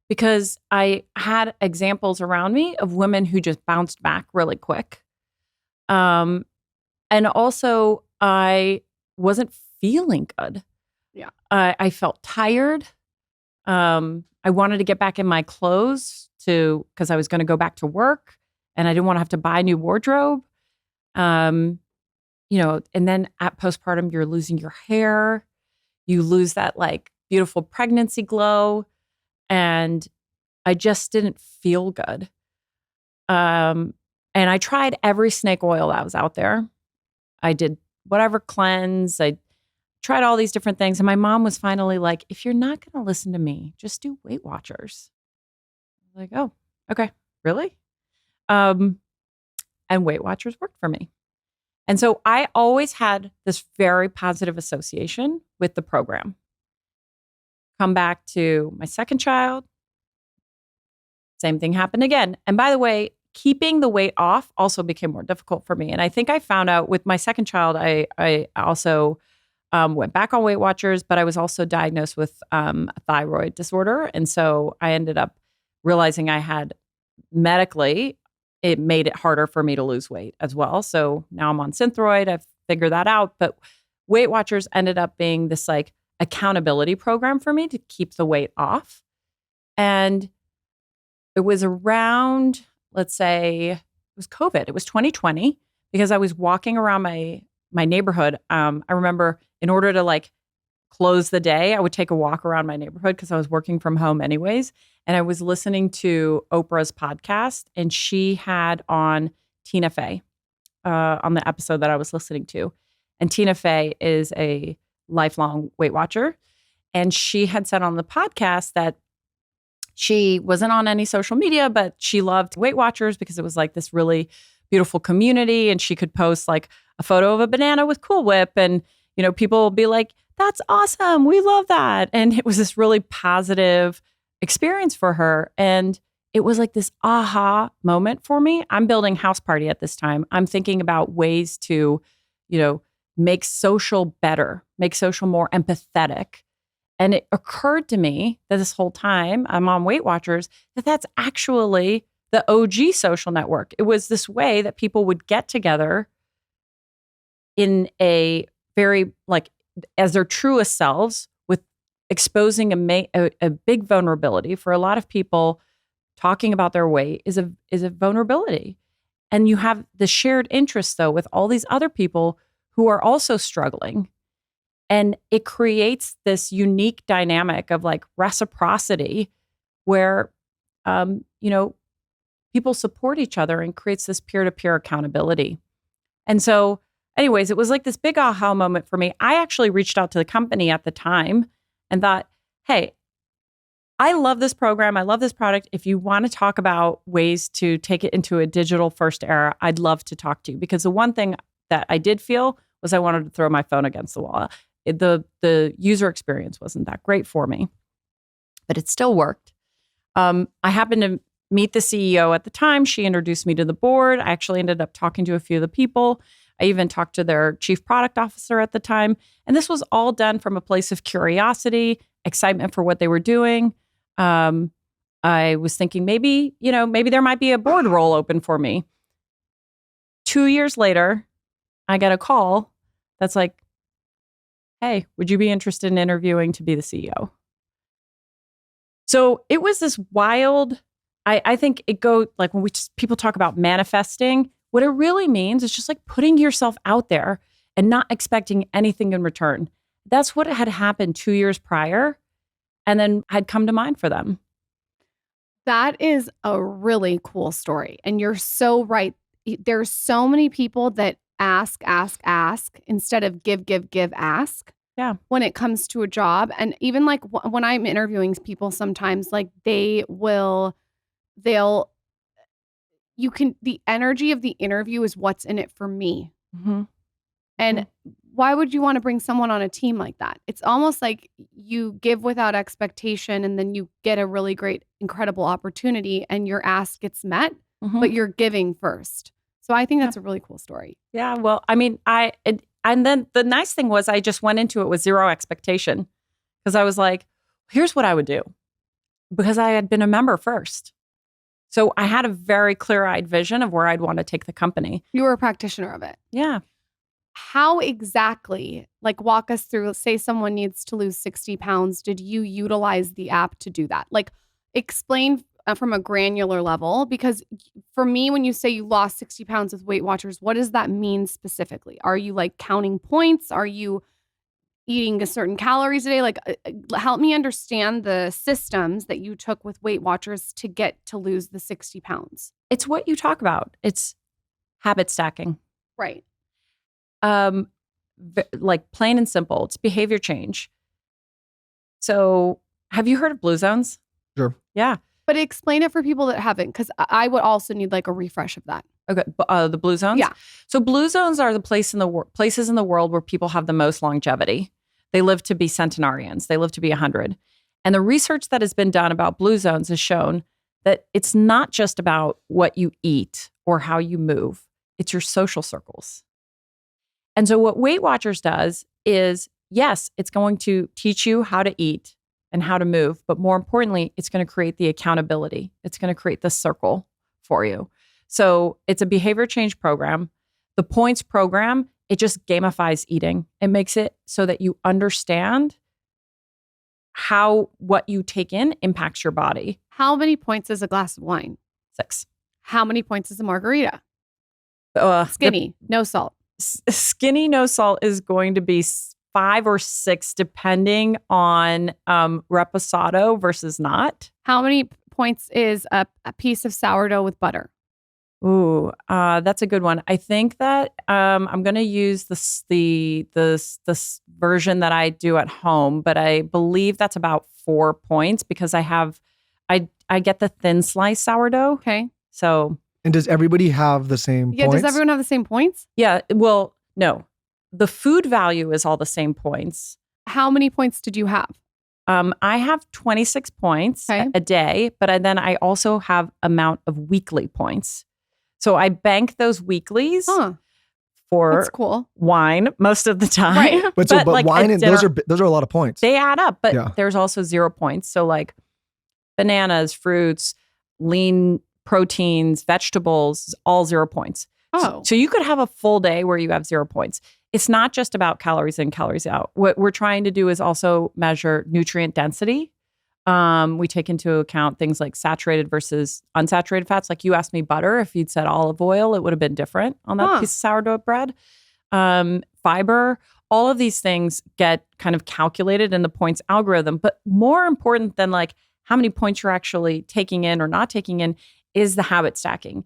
Because I had examples around me of women who just bounced back really quick. And also I wasn't feeling good. Yeah. I felt tired. I wanted to get back in my clothes because I was going to go back to work and I didn't want to have to buy new wardrobe. And then at postpartum, you're losing your hair. You lose that like beautiful pregnancy glow. And I just didn't feel good. And I tried every snake oil that was out there. I did whatever cleanse. I tried all these different things. And my mom was finally like, if you're not going to listen to me, just do WeightWatchers. I was like, oh, okay, really? And WeightWatchers worked for me. And so I always had this very positive association with the program. Come back to my second child, same thing happened again. And by the way, keeping the weight off also became more difficult for me. And I think I found out with my second child, I also went back on WeightWatchers, but I was also diagnosed with a thyroid disorder. And so I ended up realizing I had medically, it made it harder for me to lose weight as well. So now I'm on Synthroid. I've figured that out. But WeightWatchers ended up being this like accountability program for me to keep the weight off. And it was around, let's say, it was COVID. It was 2020 because I was walking around my neighborhood. I remember in order to like close the day, I would take a walk around my neighborhood because I was working from home anyways. And I was listening to Oprah's podcast, and she had on Tina Fey on the episode that I was listening to. And Tina Fey is a lifelong Weight Watcher. And she had said on the podcast that she wasn't on any social media, but she loved Weight Watchers because it was like this really beautiful community. And she could post like a photo of a banana with Cool Whip. And, you know, people will be like, that's awesome. We love that. And it was this really positive experience for her. And it was like this aha moment for me. I'm building House Party at this time. I'm thinking about ways to, you know, make social better, make social more empathetic. And it occurred to me that this whole time I'm on Weight Watchers, that that's actually the OG social network. It was this way that people would get together in a very like as their truest selves, with exposing a big vulnerability. For a lot of people, talking about their weight is a vulnerability. And you have the shared interest though with all these other people who are also struggling. And it creates this unique dynamic of like reciprocity where, you know, people support each other and creates this peer-to-peer accountability. And so anyways, it was like this big aha moment for me. I actually reached out to the company at the time and thought, hey, I love this program. I love this product. If you want to talk about ways to take it into a digital first era, I'd love to talk to you. Because the one thing that I did feel was I wanted to throw my phone against the wall. The user experience wasn't that great for me, but it still worked. I happened to meet the CEO at the time. She introduced me to the board. I actually ended up talking to a few of the people. I even talked to their chief product officer at the time. And this was all done from a place of curiosity, excitement for what they were doing. I was thinking maybe there might be a board role open for me. 2 years later, I get a call that's like, hey, would you be interested in interviewing to be the CEO? So it was this wild, I think it goes like when people talk about manifesting, what it really means is just like putting yourself out there and not expecting anything in return. That's what had happened 2 years prior and then had come to mind for them. That is a really cool story. And you're so right. There's so many people that ask instead of give, ask. Yeah. When it comes to a job. And even like when I'm interviewing people, sometimes like the energy of the interview is what's in it for me. Mm-hmm. And why would you want to bring someone on a team like that? It's almost like you give without expectation and then you get a really great, incredible opportunity and your ask gets met, but you're giving first. So I think that's a really cool story. Yeah. Well, I mean, and then the nice thing was I just went into it with zero expectation because I was like, here's what I would do because I had been a member first. So I had a very clear-eyed vision of where I'd want to take the company. You were a practitioner of it. Yeah. How exactly, like walk us through, say someone needs to lose 60 pounds. Did you utilize the app to do that? Like explain from a granular level, because for me, when you say you lost 60 pounds with Weight Watchers, what does that mean specifically? Are you like counting points? Are you eating a certain calories a day? Like help me understand the systems that you took with Weight Watchers to get to lose the 60 pounds. It's what you talk about. It's habit stacking. Right. like plain and simple. It's behavior change. So have you heard of blue zones? Sure. Yeah. But explain it for people that haven't, because I would also need like a refresh of that. Okay. The blue zones? Yeah. So blue zones are the places in the world where people have the most longevity. They live to be centenarians. They live to be 100. And the research that has been done about blue zones has shown that it's not just about what you eat or how you move. It's your social circles. And so what WeightWatchers does is, yes, it's going to teach you how to eat and how to move, but more importantly, it's going to create the accountability. It's going to create the circle for you. So it's a behavior change program. The points program, it just gamifies eating. It makes it so that you understand how what you take in impacts your body. How many points is a glass of wine? 6. How many points is a margarita? Skinny, no salt. Skinny, no salt is going to be 5 or 6, depending on reposado versus not. How many points is a piece of sourdough with butter? Ooh, that's a good one. I think that I'm going to use this version that I do at home, but I believe that's about 4 points because I get the thin slice sourdough. Okay. So. And does everybody have the same points? Does everyone have the same points? Yeah. Well, no. The food value is all the same points. How many points did you have? I have 26 points a day, but then I also have amount of weekly points. So I bank those weeklies for That's cool. wine most of the time. Right. But like wine and those are a lot of points. They add up, but there's also 0 points. So like bananas, fruits, lean proteins, vegetables, all 0 points. Oh. So you could have a full day where you have 0 points. It's not just about calories in, calories out. What we're trying to do is also measure nutrient density. We take into account things like saturated versus unsaturated fats. Like you asked me butter. If you'd said olive oil, it would have been different on that piece of sourdough bread. Fiber, all of these things get kind of calculated in the points algorithm. But more important than like how many points you're actually taking in or not taking in is the habit stacking.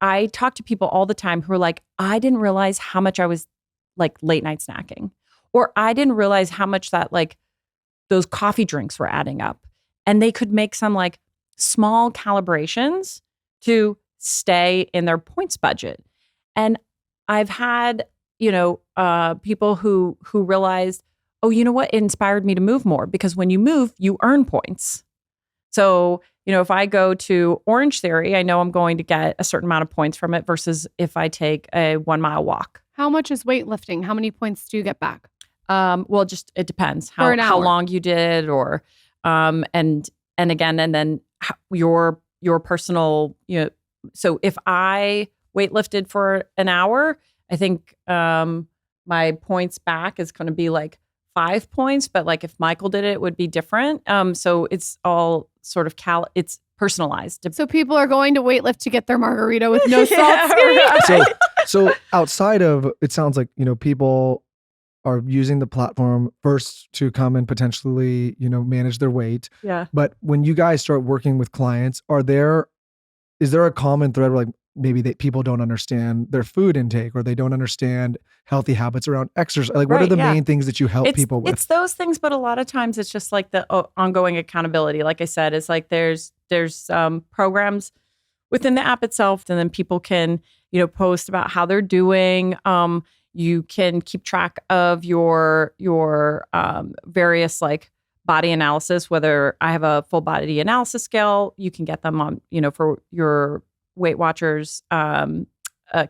I talk to people all the time who are like, I didn't realize how much I was like late night snacking, or I didn't realize how much that like those coffee drinks were adding up. And they could make some like small calibrations to stay in their points budget. And I've had, people who realized, oh, you know what? It inspired me to move more because when you move, you earn points. So, if I go to Orange Theory, I know I'm going to get a certain amount of points from it versus if I take a 1 mile walk. How much is weightlifting? How many points do you get back? Well, just it depends how long you did, or and then your personal. So if I weightlifted for an hour, I think my points back is going to be like 5 points. But like if Michael did it, it would be different. So it's all sort of it's personalized. So people are going to weightlift to get their margarita with no salt. Right. So outside of, it sounds like, people are using the platform first to come and potentially, manage their weight. Yeah. But when you guys start working with clients, is there a common thread where like maybe people don't understand their food intake or they don't understand healthy habits around exercise? Like what are the main things that you help people with? It's those things, but a lot of times it's just like the ongoing accountability. Like I said, it's like there's programs within the app itself, and then people can, post about how they're doing. You can keep track of your various like body analysis, whether I have a full body analysis scale, you can get them on, for your WeightWatchers,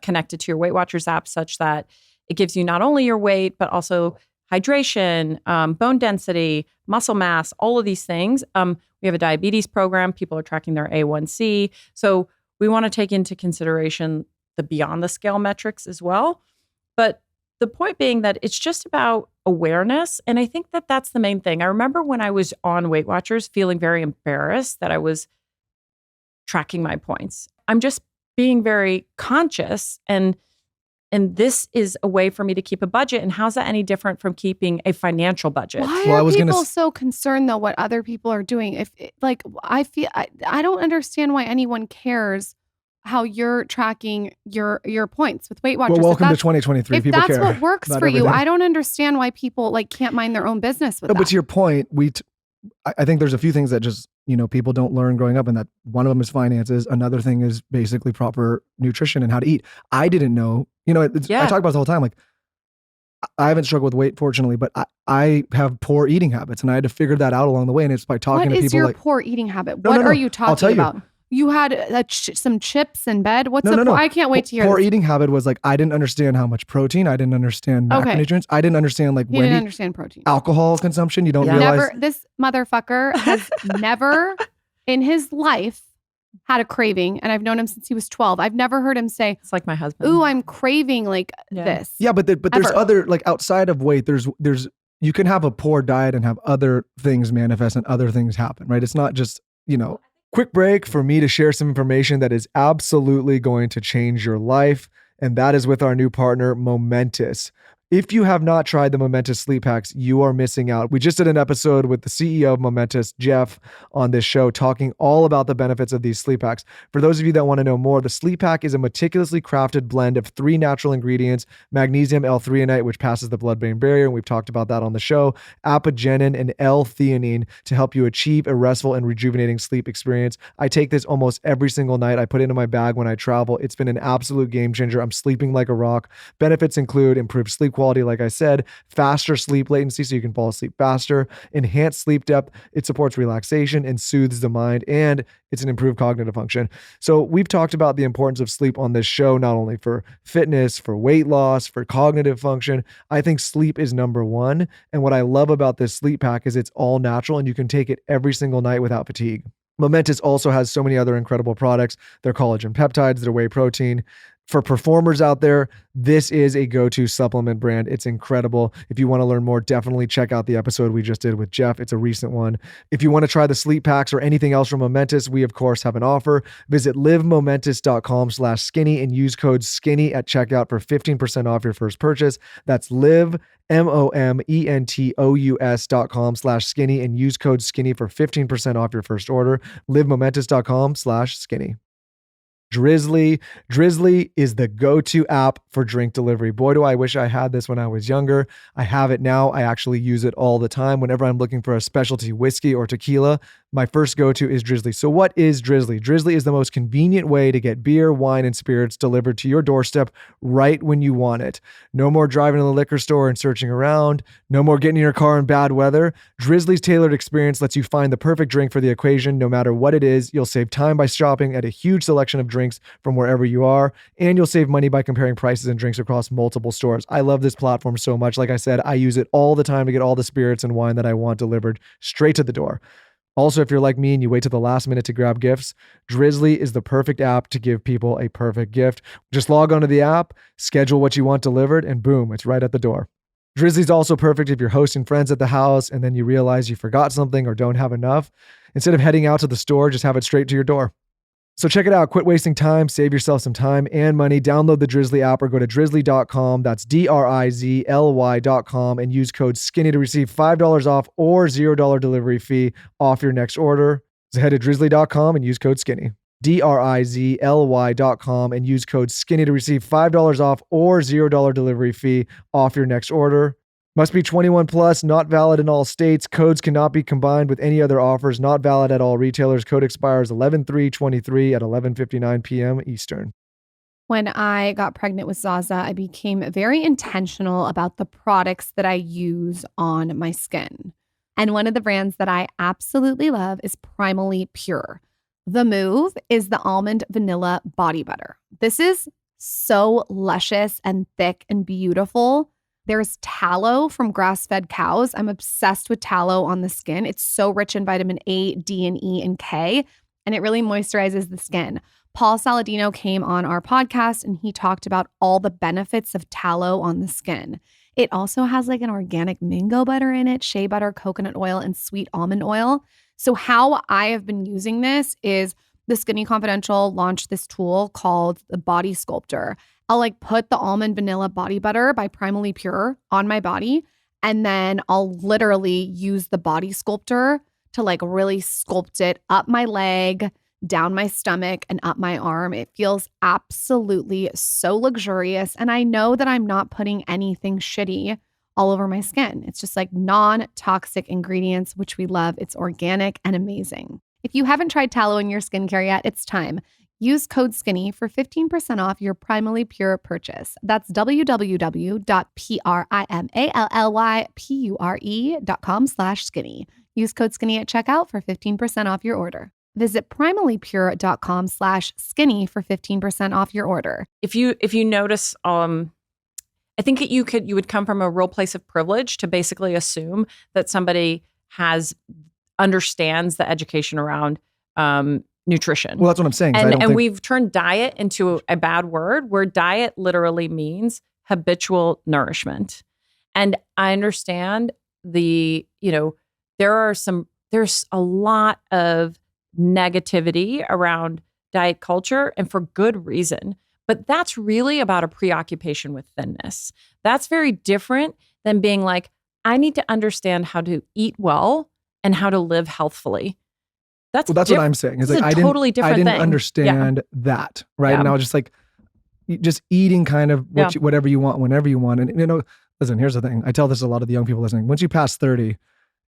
connected to your WeightWatchers app, such that it gives you not only your weight, but also hydration, bone density, muscle mass, all of these things. We have a diabetes program. People are tracking their A1C. So we want to take into consideration the beyond the scale metrics as well. But the point being that it's just about awareness. And I think that that's the main thing. I remember when I was on WeightWatchers feeling very embarrassed that I was tracking my points. I'm just being very conscious, and this is a way for me to keep a budget. And how's that any different from keeping a financial budget? Why are people so concerned though what other people are doing? I don't understand why anyone cares how you're tracking your points with WeightWatchers. Well, welcome to 2023. If People that's care what works for everything. you, I don't understand why people like can't mind their own business with that. But to your point, I think there's a few things that just, people don't learn growing up, and that one of them is finances. Another thing is basically proper nutrition and how to eat. I didn't know, I talk about this all the time. Like, I haven't struggled with weight, fortunately, but I have poor eating habits, and I had to figure that out along the way. And it's by talking to people. What is your poor eating habit? What are you talking about? You had some chips in bed? I can't wait to hear Poor this. eating habit was like, I didn't understand how much protein. I didn't understand macronutrients. I didn't understand He didn't understand protein. Alcohol consumption. You don't realize. This motherfucker has never in his life had a craving, and I've known him since he was 12. I've never heard him say, it's like my husband. Ooh, I'm craving this. Yeah, but there's other, like, outside of weight, there's you can have a poor diet and have other things manifest and other things happen, right? It's not just, Quick break for me to share some information that is absolutely going to change your life, and that is with our new partner, Momentous. If you have not tried the Momentous sleep hacks, you are missing out. We just did an episode with the CEO of Momentous, Jeff, on this show, talking all about the benefits of these sleep hacks. For those of you that want to know more, the sleep hack is a meticulously crafted blend of 3 natural ingredients: magnesium L-threonate, which passes the blood-brain barrier, and we've talked about that on the show, apigenin, and L-theanine to help you achieve a restful and rejuvenating sleep experience. I take this almost every single night. I put it in my bag when I travel. It's been an absolute game changer. I'm sleeping like a rock. Benefits include improved sleep quality, like I said, faster sleep latency so you can fall asleep faster, enhanced sleep depth, it supports relaxation and soothes the mind, and it's an improved cognitive function. So we've talked about the importance of sleep on this show, not only for fitness, for weight loss, for cognitive function. I think sleep is number one. And what I love about this sleep pack is it's all natural and you can take it every single night without fatigue. Momentous also has so many other incredible products. Their collagen peptides, their whey protein. For performers out there, this is a go-to supplement brand. It's incredible. If you want to learn more, definitely check out the episode we just did with Jeff. It's a recent one. If you want to try the sleep packs or anything else from Momentous, we of course have an offer. Visit livemomentous.com/skinny and use code skinny at checkout for 15% off your first purchase. That's livemomentous.com/skinny and use code skinny for 15% off your first order. livemomentous.com/skinny. Drizzly. Drizzly is the go-to app for drink delivery. Boy, do I wish I had this when I was younger. I have it now. I actually use it all the time. Whenever I'm looking for a specialty whiskey or tequila, my first go-to is Drizzly. So what is Drizzly? Drizzly is the most convenient way to get beer, wine, and spirits delivered to your doorstep right when you want it. No more driving to the liquor store and searching around. No more getting in your car in bad weather. Drizzly's tailored experience lets you find the perfect drink for the occasion, no matter what it is. You'll save time by shopping at a huge selection of drinks from wherever you are, and you'll save money by comparing prices and drinks across multiple stores. I love this platform so much. Like I said, I use it all the time to get all the spirits and wine that I want delivered straight to the door. Also, if you're like me and you wait to the last minute to grab gifts, Drizzly is the perfect app to give people a perfect gift. Just log onto the app, schedule what you want delivered, and boom, it's right at the door. Drizzly's also perfect if you're hosting friends at the house and then you realize you forgot something or don't have enough. Instead of heading out to the store, just have it straight to your door. So check it out. Quit wasting time. Save yourself some time and money. Download the Drizzly app or go to drizzly.com. That's DRIZLY.com and use code SKINNY to receive $5 off or $0 delivery fee off your next order. So head to drizzly.com and use code SKINNY. DRIZLY.com and use code SKINNY to receive $5 off or $0 delivery fee off your next order. Must be 21 plus, not valid in all states. Codes cannot be combined with any other offers, not valid at all retailers. Code expires 11/3/23 at 11:59 p.m. Eastern. When I got pregnant with Zaza, I became very intentional about the products that I use on my skin. And one of the brands that I absolutely love is Primally Pure. The move is the almond vanilla body butter. This is so luscious and thick and beautiful. There's tallow from grass-fed cows. I'm obsessed with tallow on the skin. It's so rich in vitamin A, D, and E, and K, and it really moisturizes the skin. Paul Saladino came on our podcast, and he talked about all the benefits of tallow on the skin. It also has like an organic mango butter in it, shea butter, coconut oil, and sweet almond oil. So how I have been using this is the Skinny Confidential launched this tool called the Body Sculptor. I'll like put the almond vanilla body butter by Primally Pure on my body, and then I'll literally use the Body Sculptor to like really sculpt it up my leg, down my stomach and up my arm. It feels absolutely so luxurious. And I know that I'm not putting anything shitty all over my skin. It's just like non-toxic ingredients, which we love. It's organic and amazing. If you haven't tried tallow in your skincare yet, it's time. Use code SKINNY for 15% off your Primally Pure purchase. That's www.primallypure.com/skinny. Use code SKINNY at checkout for 15% off your order. Visit primallypure.com/skinny for 15% off your order. If you notice, I think that you would come from a real place of privilege to basically assume that somebody understands the education around nutrition. Well, that's what I'm saying. And we've turned diet into a bad word, where diet literally means habitual nourishment. And I understand there's a lot of negativity around diet culture, and for good reason. But that's really about a preoccupation with thinness. That's very different than being like, I need to understand how to eat well and how to live healthfully. That's what I'm saying. Is like I didn't understand that, right? Yeah. And I was just like, just eating kind of whatever you want, whenever you want. And listen, here's the thing. I tell this to a lot of the young people listening. Once you pass 30,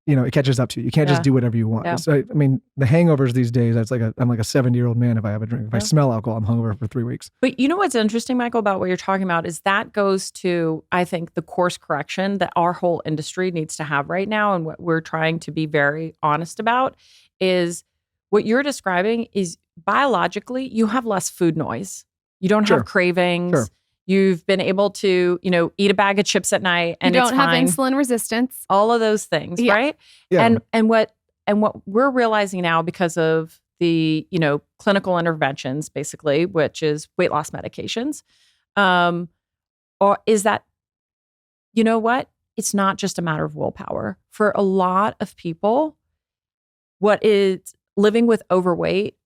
it catches up to you. You can't just do whatever you want. Yeah. So, I mean, the hangovers these days, I'm like a 70-year-old man if I have a drink. If I smell alcohol, I'm hungover for 3 weeks. But you know what's interesting, Michael, about what you're talking about is that goes to, I think, the course correction that our whole industry needs to have right now. And what we're trying to be very honest about is what you're describing is biologically, you have less food noise. You don't have cravings. Sure. You've been able to, eat a bag of chips at night and you don't it's have fine. Insulin resistance. All of those things, right? Yeah. And what we're realizing now because of the, clinical interventions, basically, which is weight loss medications, or is that, it's not just a matter of willpower. For a lot of people, what is living with overweight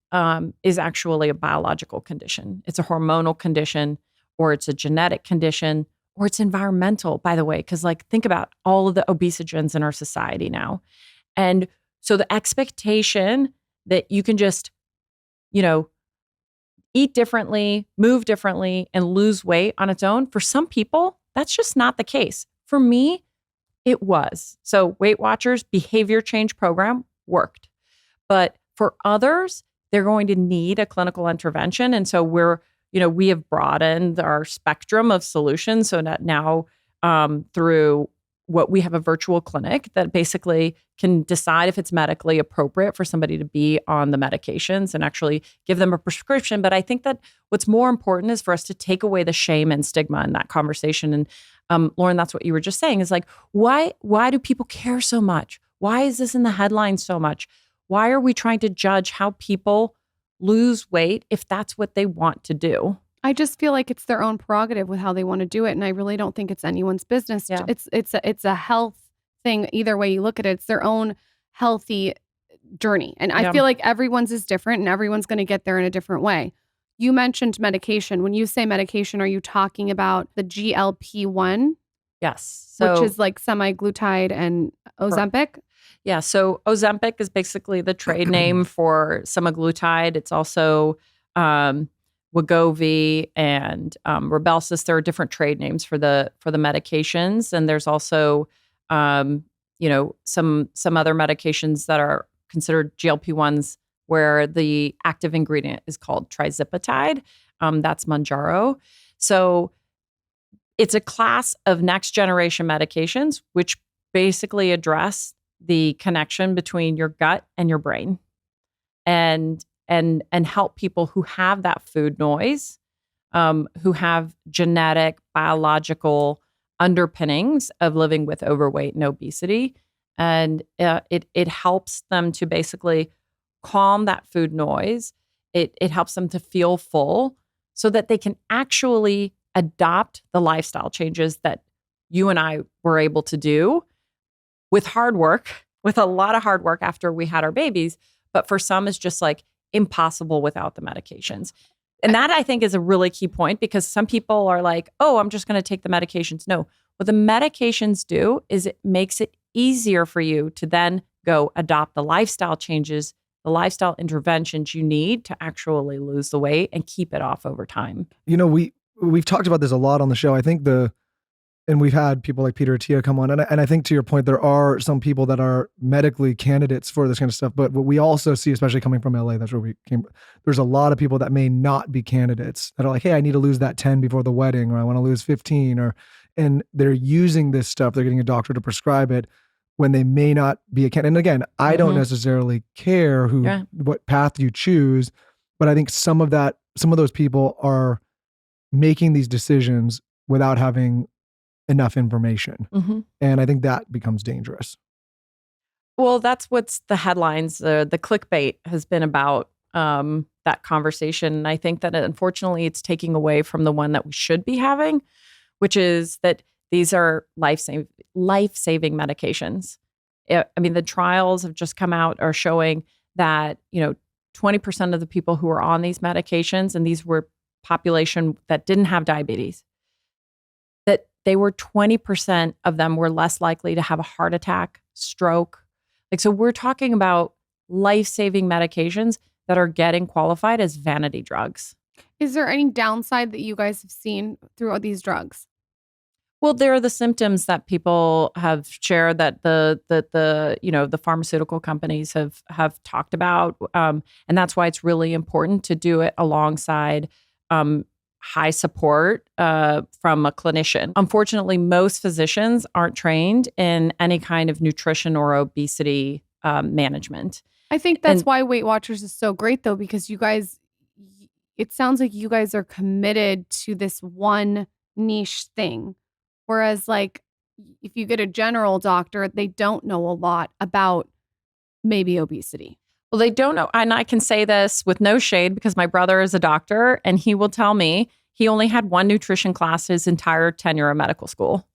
is actually a biological condition. It's a hormonal condition, or it's a genetic condition, or it's environmental, by the way, because think about all of the obesogens in our society now. And so the expectation that you can just, eat differently, move differently, and lose weight on its own, for some people, that's just not the case. For me, it was. So WeightWatchers behavior change program worked. But for others, they're going to need a clinical intervention. And so we have broadened our spectrum of solutions. So that now through what we have a virtual clinic that basically can decide if it's medically appropriate for somebody to be on the medications and actually give them a prescription. But I think that what's more important is for us to take away the shame and stigma in that conversation. And Lauren, that's what you were just saying is why do people care so much? Why is this in the headlines so much? Why are we trying to judge how people lose weight if that's what they want to do? I just feel like it's their own prerogative with how they want to do it. And I really don't think it's anyone's business. Yeah. It's a health thing. Either way you look at it, it's their own healthy journey. And I feel like everyone's is different and everyone's going to get there in a different way. You mentioned medication. When you say medication, are you talking about the GLP-1? Yes. Which is like semaglutide and Ozempic? Yeah. So Ozempic is basically the trade name for semaglutide. It's also Wegovy and Rybelsus. There are different trade names for the medications, and there's also some other medications that are considered GLP-1s where the active ingredient is called trizipatide. That's Mounjaro. So it's a class of next generation medications which basically address the connection between your gut and your brain, and help people who have that food noise, who have genetic, biological underpinnings of living with overweight and obesity. And it helps them to basically calm that food noise. It helps them to feel full so that they can actually adopt the lifestyle changes that you and I were able to do with hard work, with a lot of hard work after we had our babies. But for some, it's just impossible without the medications. And that, I think, is a really key point, because some people are like, oh, I'm just going to take the medications. No, what the medications do is it makes it easier for you to then go adopt the lifestyle changes the lifestyle interventions you need to actually lose the weight and keep it off over time. We've talked about this a lot on the show. I think and we've had people like Peter Attia come on. And I think to your point, there are some people that are medically candidates for this kind of stuff. But what we also see, especially coming from LA, that's where we came, there's a lot of people that may not be candidates that are like, hey, I need to lose that 10 before the wedding, or I want to lose 15, and they're using this stuff. They're getting a doctor to prescribe it when they may not be a candidate. And again, I don't necessarily care what path you choose, but I think some of those people are making these decisions without having enough information. And I think that becomes dangerous. Well, that's what's the headlines, the clickbait has been about that conversation. And I think that unfortunately it's taking away from the one that we should be having, which is that these are life-saving medications. I mean, the trials have just come out are showing that, 20% of the people who are on these medications, and these were population that didn't have diabetes, that they were 20% of them were less likely to have a heart attack, stroke. So we're talking about life-saving medications that are getting qualified as vanity drugs. Is there any downside that you guys have seen through these drugs? Well, there are the symptoms that people have shared that the pharmaceutical companies have talked about, and that's why it's really important to do it alongside high support from a clinician. Unfortunately, most physicians aren't trained in any kind of nutrition or obesity management. I think that's why WeightWatchers is so great, though, because you guys, it sounds like you guys are committed to this one niche thing. Whereas, if you get a general doctor, they don't know a lot about maybe obesity. Well, they don't know. And I can say this with no shade because my brother is a doctor and he will tell me he only had one nutrition class his entire tenure of medical school.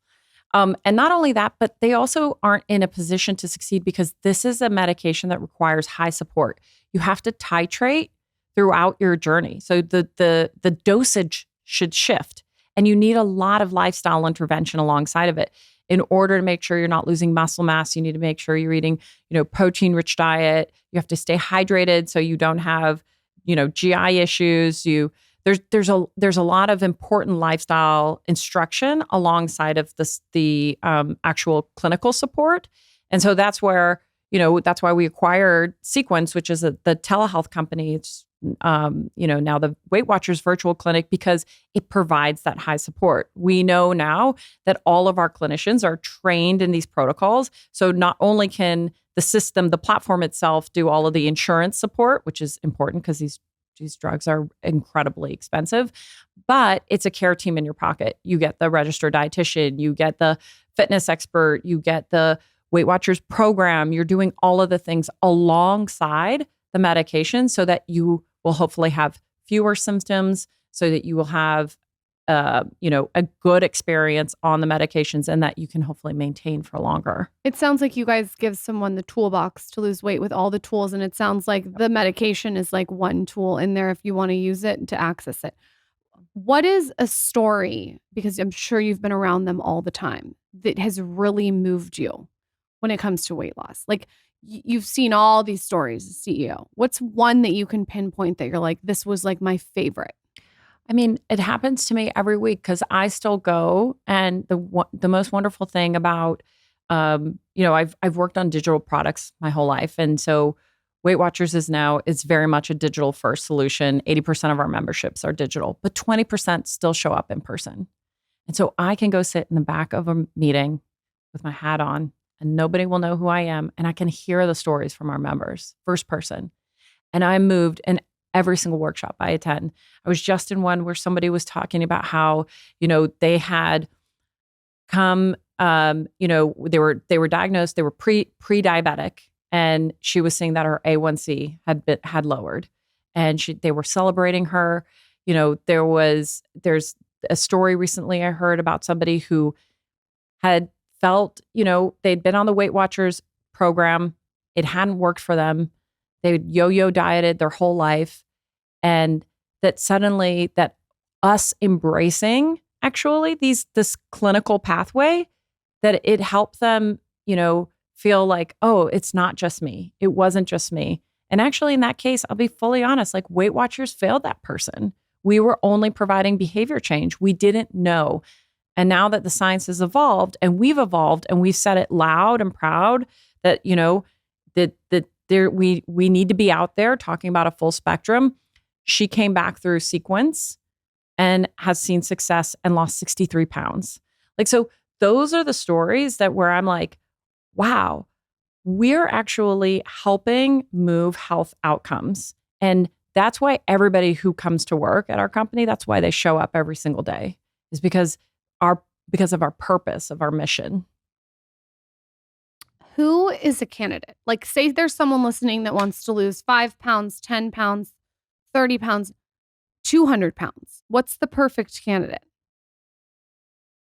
And not only that, but they also aren't in a position to succeed because this is a medication that requires high support. You have to titrate throughout your journey. So the dosage should shift. And you need a lot of lifestyle intervention alongside of it. In order to make sure you're not losing muscle mass, you need to make sure you're eating, protein-rich diet. You have to stay hydrated so you don't have, GI issues. There's a lot of important lifestyle instruction alongside of the actual clinical support. And so that's where, that's why we acquired Sequence, which is the telehealth company. It's now the WeightWatchers virtual clinic, because it provides that high support. We know now that all of our clinicians are trained in these protocols. So not only can the system, the platform itself, do all of the insurance support, which is important because these drugs are incredibly expensive, but it's a care team in your pocket. You get the registered dietitian, you get the fitness expert, you get the WeightWatchers program. You're doing all of the things alongside the medication so that you will hopefully have fewer symptoms, so that you will have, a good experience on the medications and that you can hopefully maintain for longer. It sounds like you guys give someone the toolbox to lose weight with all the tools. And it sounds like the medication is like one tool in there if you want to use it to access it. What is a story, because I'm sure you've been around them all the time, that has really moved you when it comes to weight loss? You've seen all these stories as CEO. What's one that you can pinpoint that you're like, this was like my favorite? I mean, it happens to me every week because I still go. And the most wonderful thing about, I've worked on digital products my whole life. And so WeightWatchers is very much a digital first solution. 80% of our memberships are digital, but 20% still show up in person. And so I can go sit in the back of a meeting with my hat on, and nobody will know who I am. And I can hear the stories from our members, first person. And I'm moved in every single workshop I attend. I was just in one where somebody was talking about how, they had come, they were diagnosed, they were pre-diabetic. And she was saying that her A1C had lowered, and they were celebrating her. There's a story recently I heard about somebody who had felt, they'd been on the WeightWatchers program. It hadn't worked for them. They yo-yo dieted their whole life. And that suddenly that us embracing actually this clinical pathway, that it helped them, feel like, oh, it's not just me. It wasn't just me. And actually, in that case, I'll be fully honest, like Weight Watchers failed that person. We were only providing behavior change. We didn't know. And now that the science has evolved and we've said it loud and proud that, we need to be out there talking about a full spectrum. She came back through sequence and has seen success and lost 63 pounds. Like, so those are the stories that where I'm like, wow, we're actually helping move health outcomes. And that's why everybody who comes to work at our company, that's why they show up every single day, is because of our purpose, of our mission. Who is a candidate? Like, say there's someone listening that wants to lose 5 pounds, 10 pounds, 30 pounds, 200 pounds. What's the perfect candidate?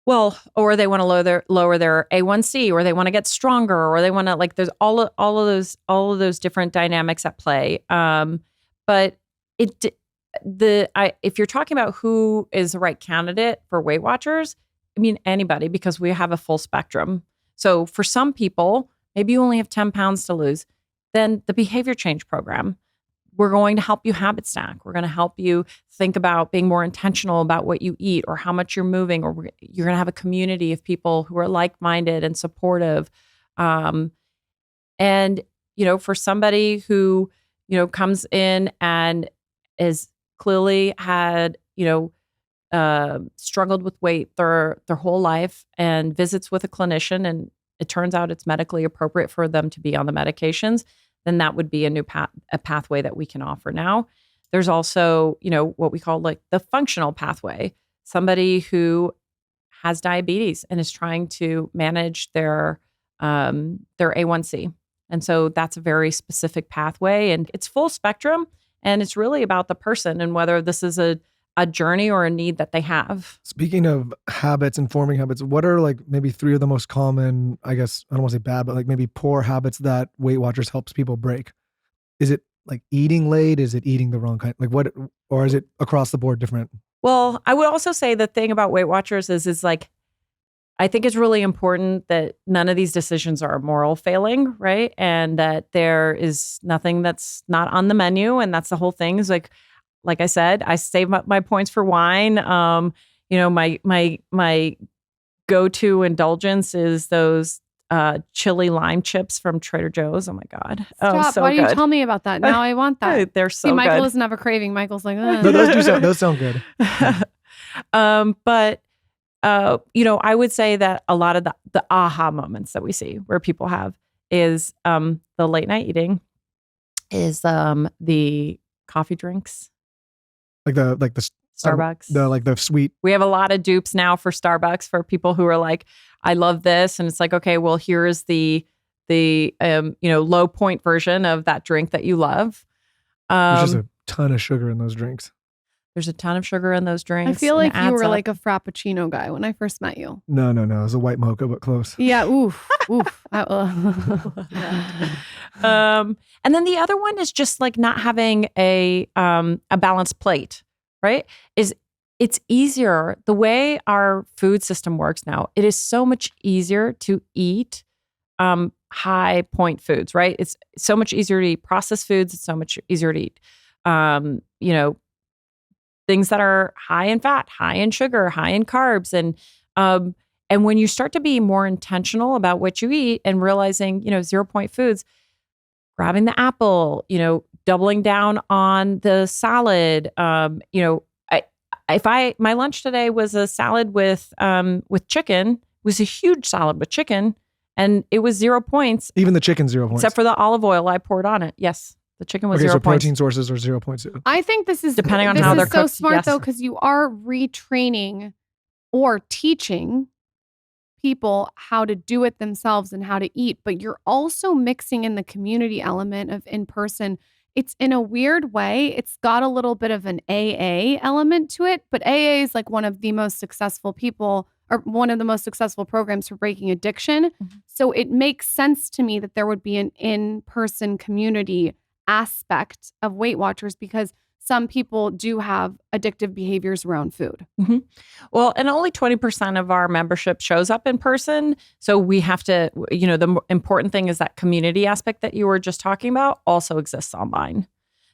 Well, or they want to lower their A1C, or they want to get stronger, or they want to, like, there's all of those different dynamics at play. But if you're talking about who is the right candidate for Weight Watchers, I mean anybody, because we have a full spectrum. So for some people, maybe you only have 10 pounds to lose, then the behavior change program. We're going to help you habit stack. We're going to help you think about being more intentional about what you eat or how much you're moving, or you're going to have a community of people who are like-minded and supportive. And, for somebody who, comes in and is clearly had, struggled with weight their whole life and visits with a clinician, and it turns out it's medically appropriate for them to be on the medications, then that would be a new pathway that we can offer now. There's also, what we call like the functional pathway. Somebody who has diabetes and is trying to manage their A1C. And so that's a very specific pathway, and it's full spectrum, and it's really about the person and whether this is a journey or a need that they have. Speaking of habits and forming habits, what are like maybe 3 of the most common, I guess, I don't want to say bad, but like maybe poor habits that Weight Watchers helps people break? Is it like eating late? Is it eating the wrong kind? Like what, or is it across the board different? Well, I would also say the thing about Weight Watchers is like, I think it's really important that none of these decisions are a moral failing, right? And that there is nothing that's not on the menu. And that's the whole thing, is like I said, I save my points for wine. My go-to indulgence is those chili lime chips from Trader Joe's. Oh my God. Stop. Oh, so why good. do you tell me about that? Now I want that. They're so See, Michael good. doesn't have a craving. Michael's like, No, those sound good. But I would say that a lot of the aha moments that we see where people have is the late night eating, is the coffee drinks. Like the Starbucks. The sweet. We have a lot of dupes now for Starbucks for people who are like, I love this. And it's like, okay, well, here's the low point version of that drink that you love. There's just a ton of sugar in those drinks. There's a ton of sugar in those drinks. I feel like you were like a Frappuccino guy when I first met you. No. It was a white mocha, but close. Yeah. Oof. And then the other one is just like not having a balanced plate, right? It's easier. The way our food system works now, it is so much easier to eat high point foods, right? It's so much easier to eat processed foods. It's so much easier to eat, things that are high in fat, high in sugar, high in carbs. And when you start to be more intentional about what you eat and realizing, 0 point foods, grabbing the apple, doubling down on the salad. My lunch today was a salad with chicken. It was a huge salad with chicken, and it was 0 points. Even the chicken's 0 points. Except for the olive oil I poured on it. Yes. The chicken was 0 so points. Protein sources are 0 points. I think this is depending on how they're cooked. This is so smart, yes. though, because you are retraining or teaching people how to do it themselves and how to eat, but you're also mixing in the community element of in-person. It's in a weird way, it's got a little bit of an AA element to it, but AA is like one of the most successful programs for breaking addiction. Mm-hmm. So it makes sense to me that there would be an in-person community aspect of Weight Watchers, because some people do have addictive behaviors around food. Mm-hmm. Well, and only 20% of our membership shows up in person. So we have to, the important thing is that community aspect that you were just talking about also exists online.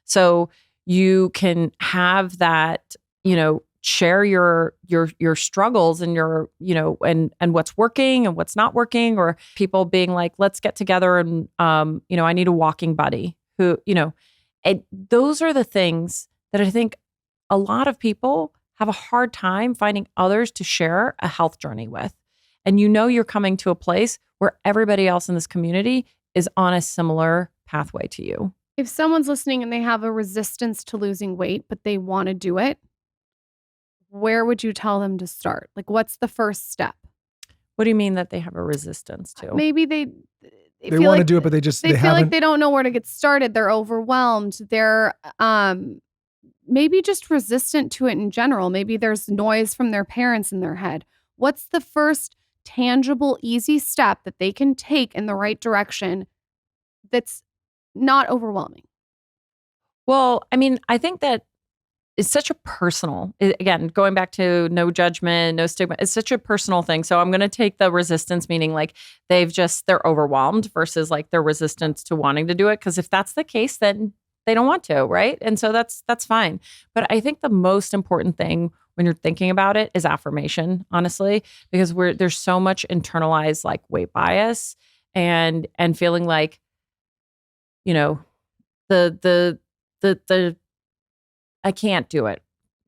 So you can have that, share your struggles and your, and what's working and what's not working, or people being like, let's get together and, I need a walking buddy who, and those are the things that I think a lot of people have a hard time finding others to share a health journey with. And you're coming to a place where everybody else in this community is on a similar pathway to you. If someone's listening and they have a resistance to losing weight, but they want to do it, where would you tell them to start? Like, what's the first step? What do you mean that they have a resistance to? Maybe they want to do it, but they feel like they don't know where to get started. They're overwhelmed. They're maybe just resistant to it in general. Maybe there's noise from their parents in their head. What's the first tangible, easy step that they can take in the right direction that's not overwhelming? Well, I mean, I think that it's such a personal, again, going back to no judgment, no stigma, it's such a personal thing. So I'm going to take the resistance, meaning like they're overwhelmed versus like their resistance to wanting to do it. Because if that's the case, then they don't want to, right? And so that's fine. But I think the most important thing when you're thinking about it is affirmation, honestly, because there's so much internalized like weight bias and feeling like, the I can't do it,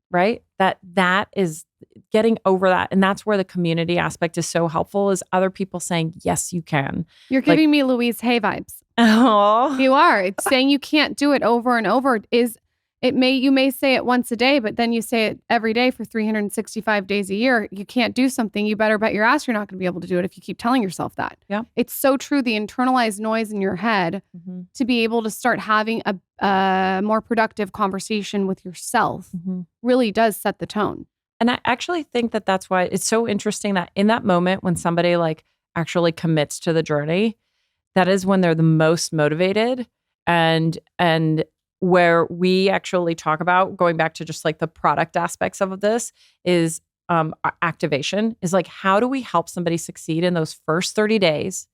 right? That is getting over that. And that's where the community aspect is so helpful, is other people saying, yes, you can. You're giving me Louise Hay vibes. Oh, you are. It's saying you can't do it over and over. You may say it once a day, but then you say it every day for 365 days a year. You can't do something. You better bet your ass you're not going to be able to do it if you keep telling yourself that. Yeah. It's so true. The internalized noise in your head to be able to start having a more productive conversation with yourself really does set the tone. And I actually think that that's why it's so interesting that in that moment when somebody like actually commits to the journey, that is when they're the most motivated and where we actually talk about, going back to just like the product aspects of this, is activation, is like, how do we help somebody succeed in those first 30 days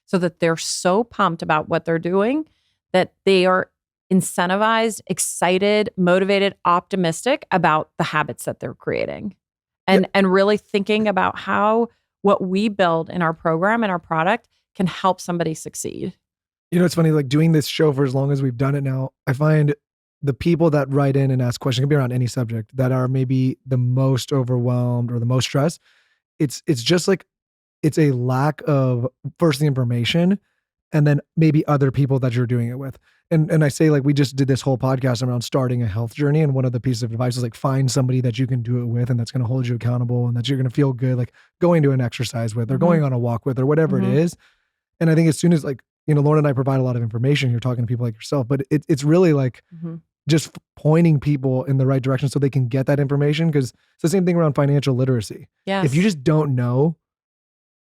so that they're so pumped about what they're doing that they are incentivized, excited, motivated, optimistic about the habits that they're creating. And really thinking about how what we build in our program and our product can help somebody succeed. It's funny, like doing this show for as long as we've done it now, I find the people that write in and ask questions, it can be around any subject, that are maybe the most overwhelmed or the most stressed. It's just like, it's a lack of first the information and then maybe other people that you're doing it with. And I say, like, we just did this whole podcast around starting a health journey. And one of the pieces of advice is like, find somebody that you can do it with and that's going to hold you accountable and that you're going to feel good, like going to an exercise with or going on a walk with or whatever it is. And I think as soon as like, Lauren and I provide a lot of information. You're talking to people like yourself, but it's really like just pointing people in the right direction so they can get that information. Because it's the same thing around financial literacy. Yes. If you just don't know,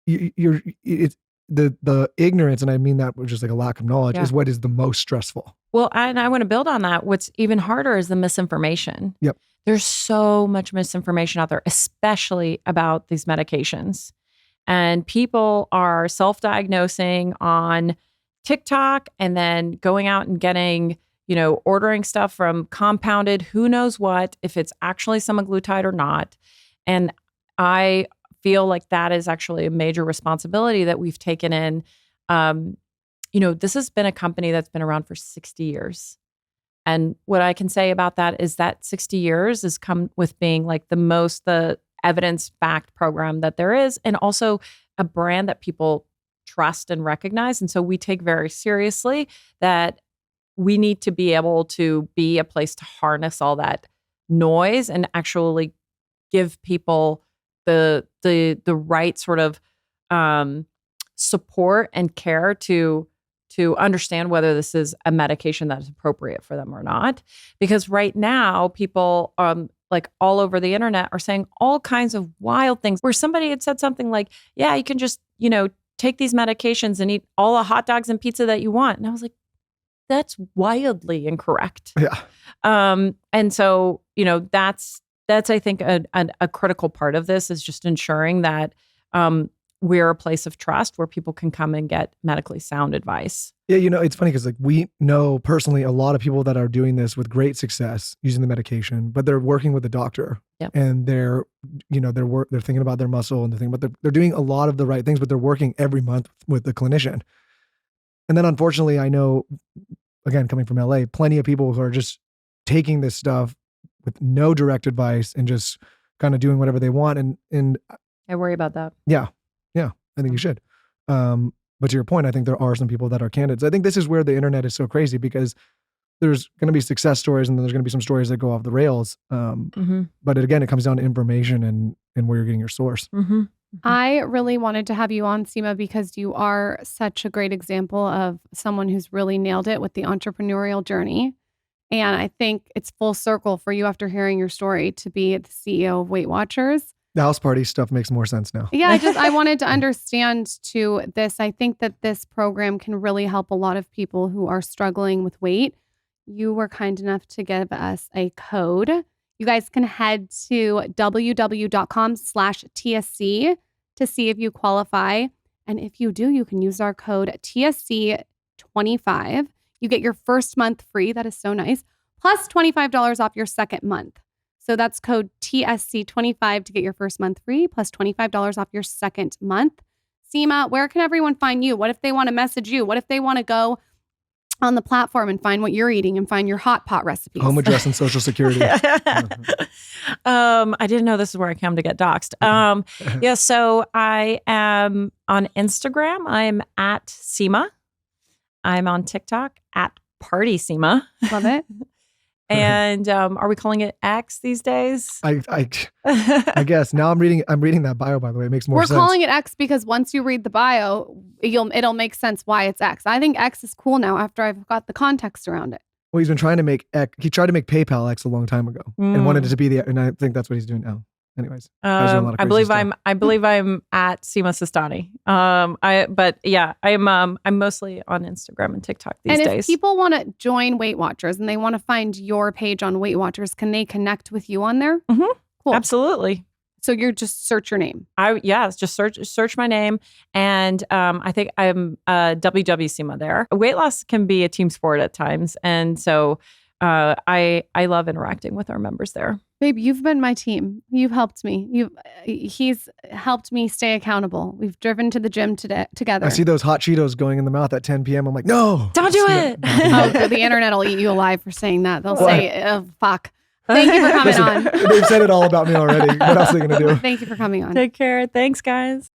it's the ignorance, and I mean that with just like a lack of knowledge, is what is the most stressful. Well, and I want to build on that. What's even harder is the misinformation. Yep. There's so much misinformation out there, especially about these medications. And people are self-diagnosing on TikTok and then going out and getting, ordering stuff from compounded, who knows what, if it's actually semaglutide or not. And I feel like that is actually a major responsibility that we've taken in. This has been a company that's been around for 60 years. And what I can say about that is that 60 years has come with being like the evidence-backed program that there is, and also a brand that people trust and recognize. And so we take very seriously that we need to be able to be a place to harness all that noise and actually give people the right sort of support and care to understand whether this is a medication that is appropriate for them or not. Because right now, people like all over the internet are saying all kinds of wild things, where somebody had said something like, yeah, you can just, take these medications and eat all the hot dogs and pizza that you want. And I was like, that's wildly incorrect. Yeah. And so, that's I think a critical part of this is just ensuring that we're a place of trust where people can come and get medically sound advice. Yeah, it's funny because we know personally a lot of people that are doing this with great success using the medication, but they're working with a doctor. Yep. And they're thinking about their muscle and they're doing a lot of the right things, but they're working every month with the clinician. And then unfortunately, I know, again, coming from LA, plenty of people who are just taking this stuff with no direct advice and just kind of doing whatever they want. And I worry about that. Yeah, I think you should. But to your point, I think there are some people that are candidates. I think this is where the internet is so crazy because there's going to be success stories and then there's going to be some stories that go off the rails. But it comes down to information and where you're getting your source. I really wanted to have you on, Sima, because you are such a great example of someone who's really nailed it with the entrepreneurial journey. And I think it's full circle for you after hearing your story to be the CEO of WeightWatchers. The house party stuff makes more sense now. Yeah, I wanted to understand to this. I think that this program can really help a lot of people who are struggling with weight. You were kind enough to give us a code. You guys can head to www.com/TSC to see if you qualify. And if you do, you can use our code TSC25. You get your first month free. That is so nice. Plus $25 off your second month. So that's code TSC25 to get your first month free, plus $25 off your second month. Sima, where can everyone find you? What if they want to message you? What if they want to go on the platform and find what you're eating and find your hot pot recipes? Home address and social security. I didn't know this is where I come to get doxxed. So I am on Instagram. I'm at Sima. I'm on TikTok at Party Sima. Love it. And are we calling it X these days? I guess now I'm reading that bio, by the way. It makes more sense. We're calling it X because once you read the bio, it'll make sense why it's X. I think X is cool now after I've got the context around it. Well, he's been trying to make X. He tried to make PayPal X a long time ago and wanted it to be and I think that's what he's doing now. Anyways, I believe I'm at Sima Sistani. I'm mostly on Instagram and TikTok these days. And if people want to join WeightWatchers and they want to find your page on WeightWatchers, can they connect with you on there? Mm-hmm. Cool. Absolutely. So you're just search your name. Just search my name, and I think I'm WW Sima there. Weight loss can be a team sport at times, and so I love interacting with our members there. Babe, you've been my team. You've helped me. He's helped me stay accountable. We've driven to the gym together. I see those hot Cheetos going in the mouth at 10 p.m. I'm like, no, don't do it. The internet will eat you alive for saying that. They'll say, oh, fuck. Thank you for coming on. They've said it all about me already. What else are they going to do? Thank you for coming on. Take care. Thanks, guys.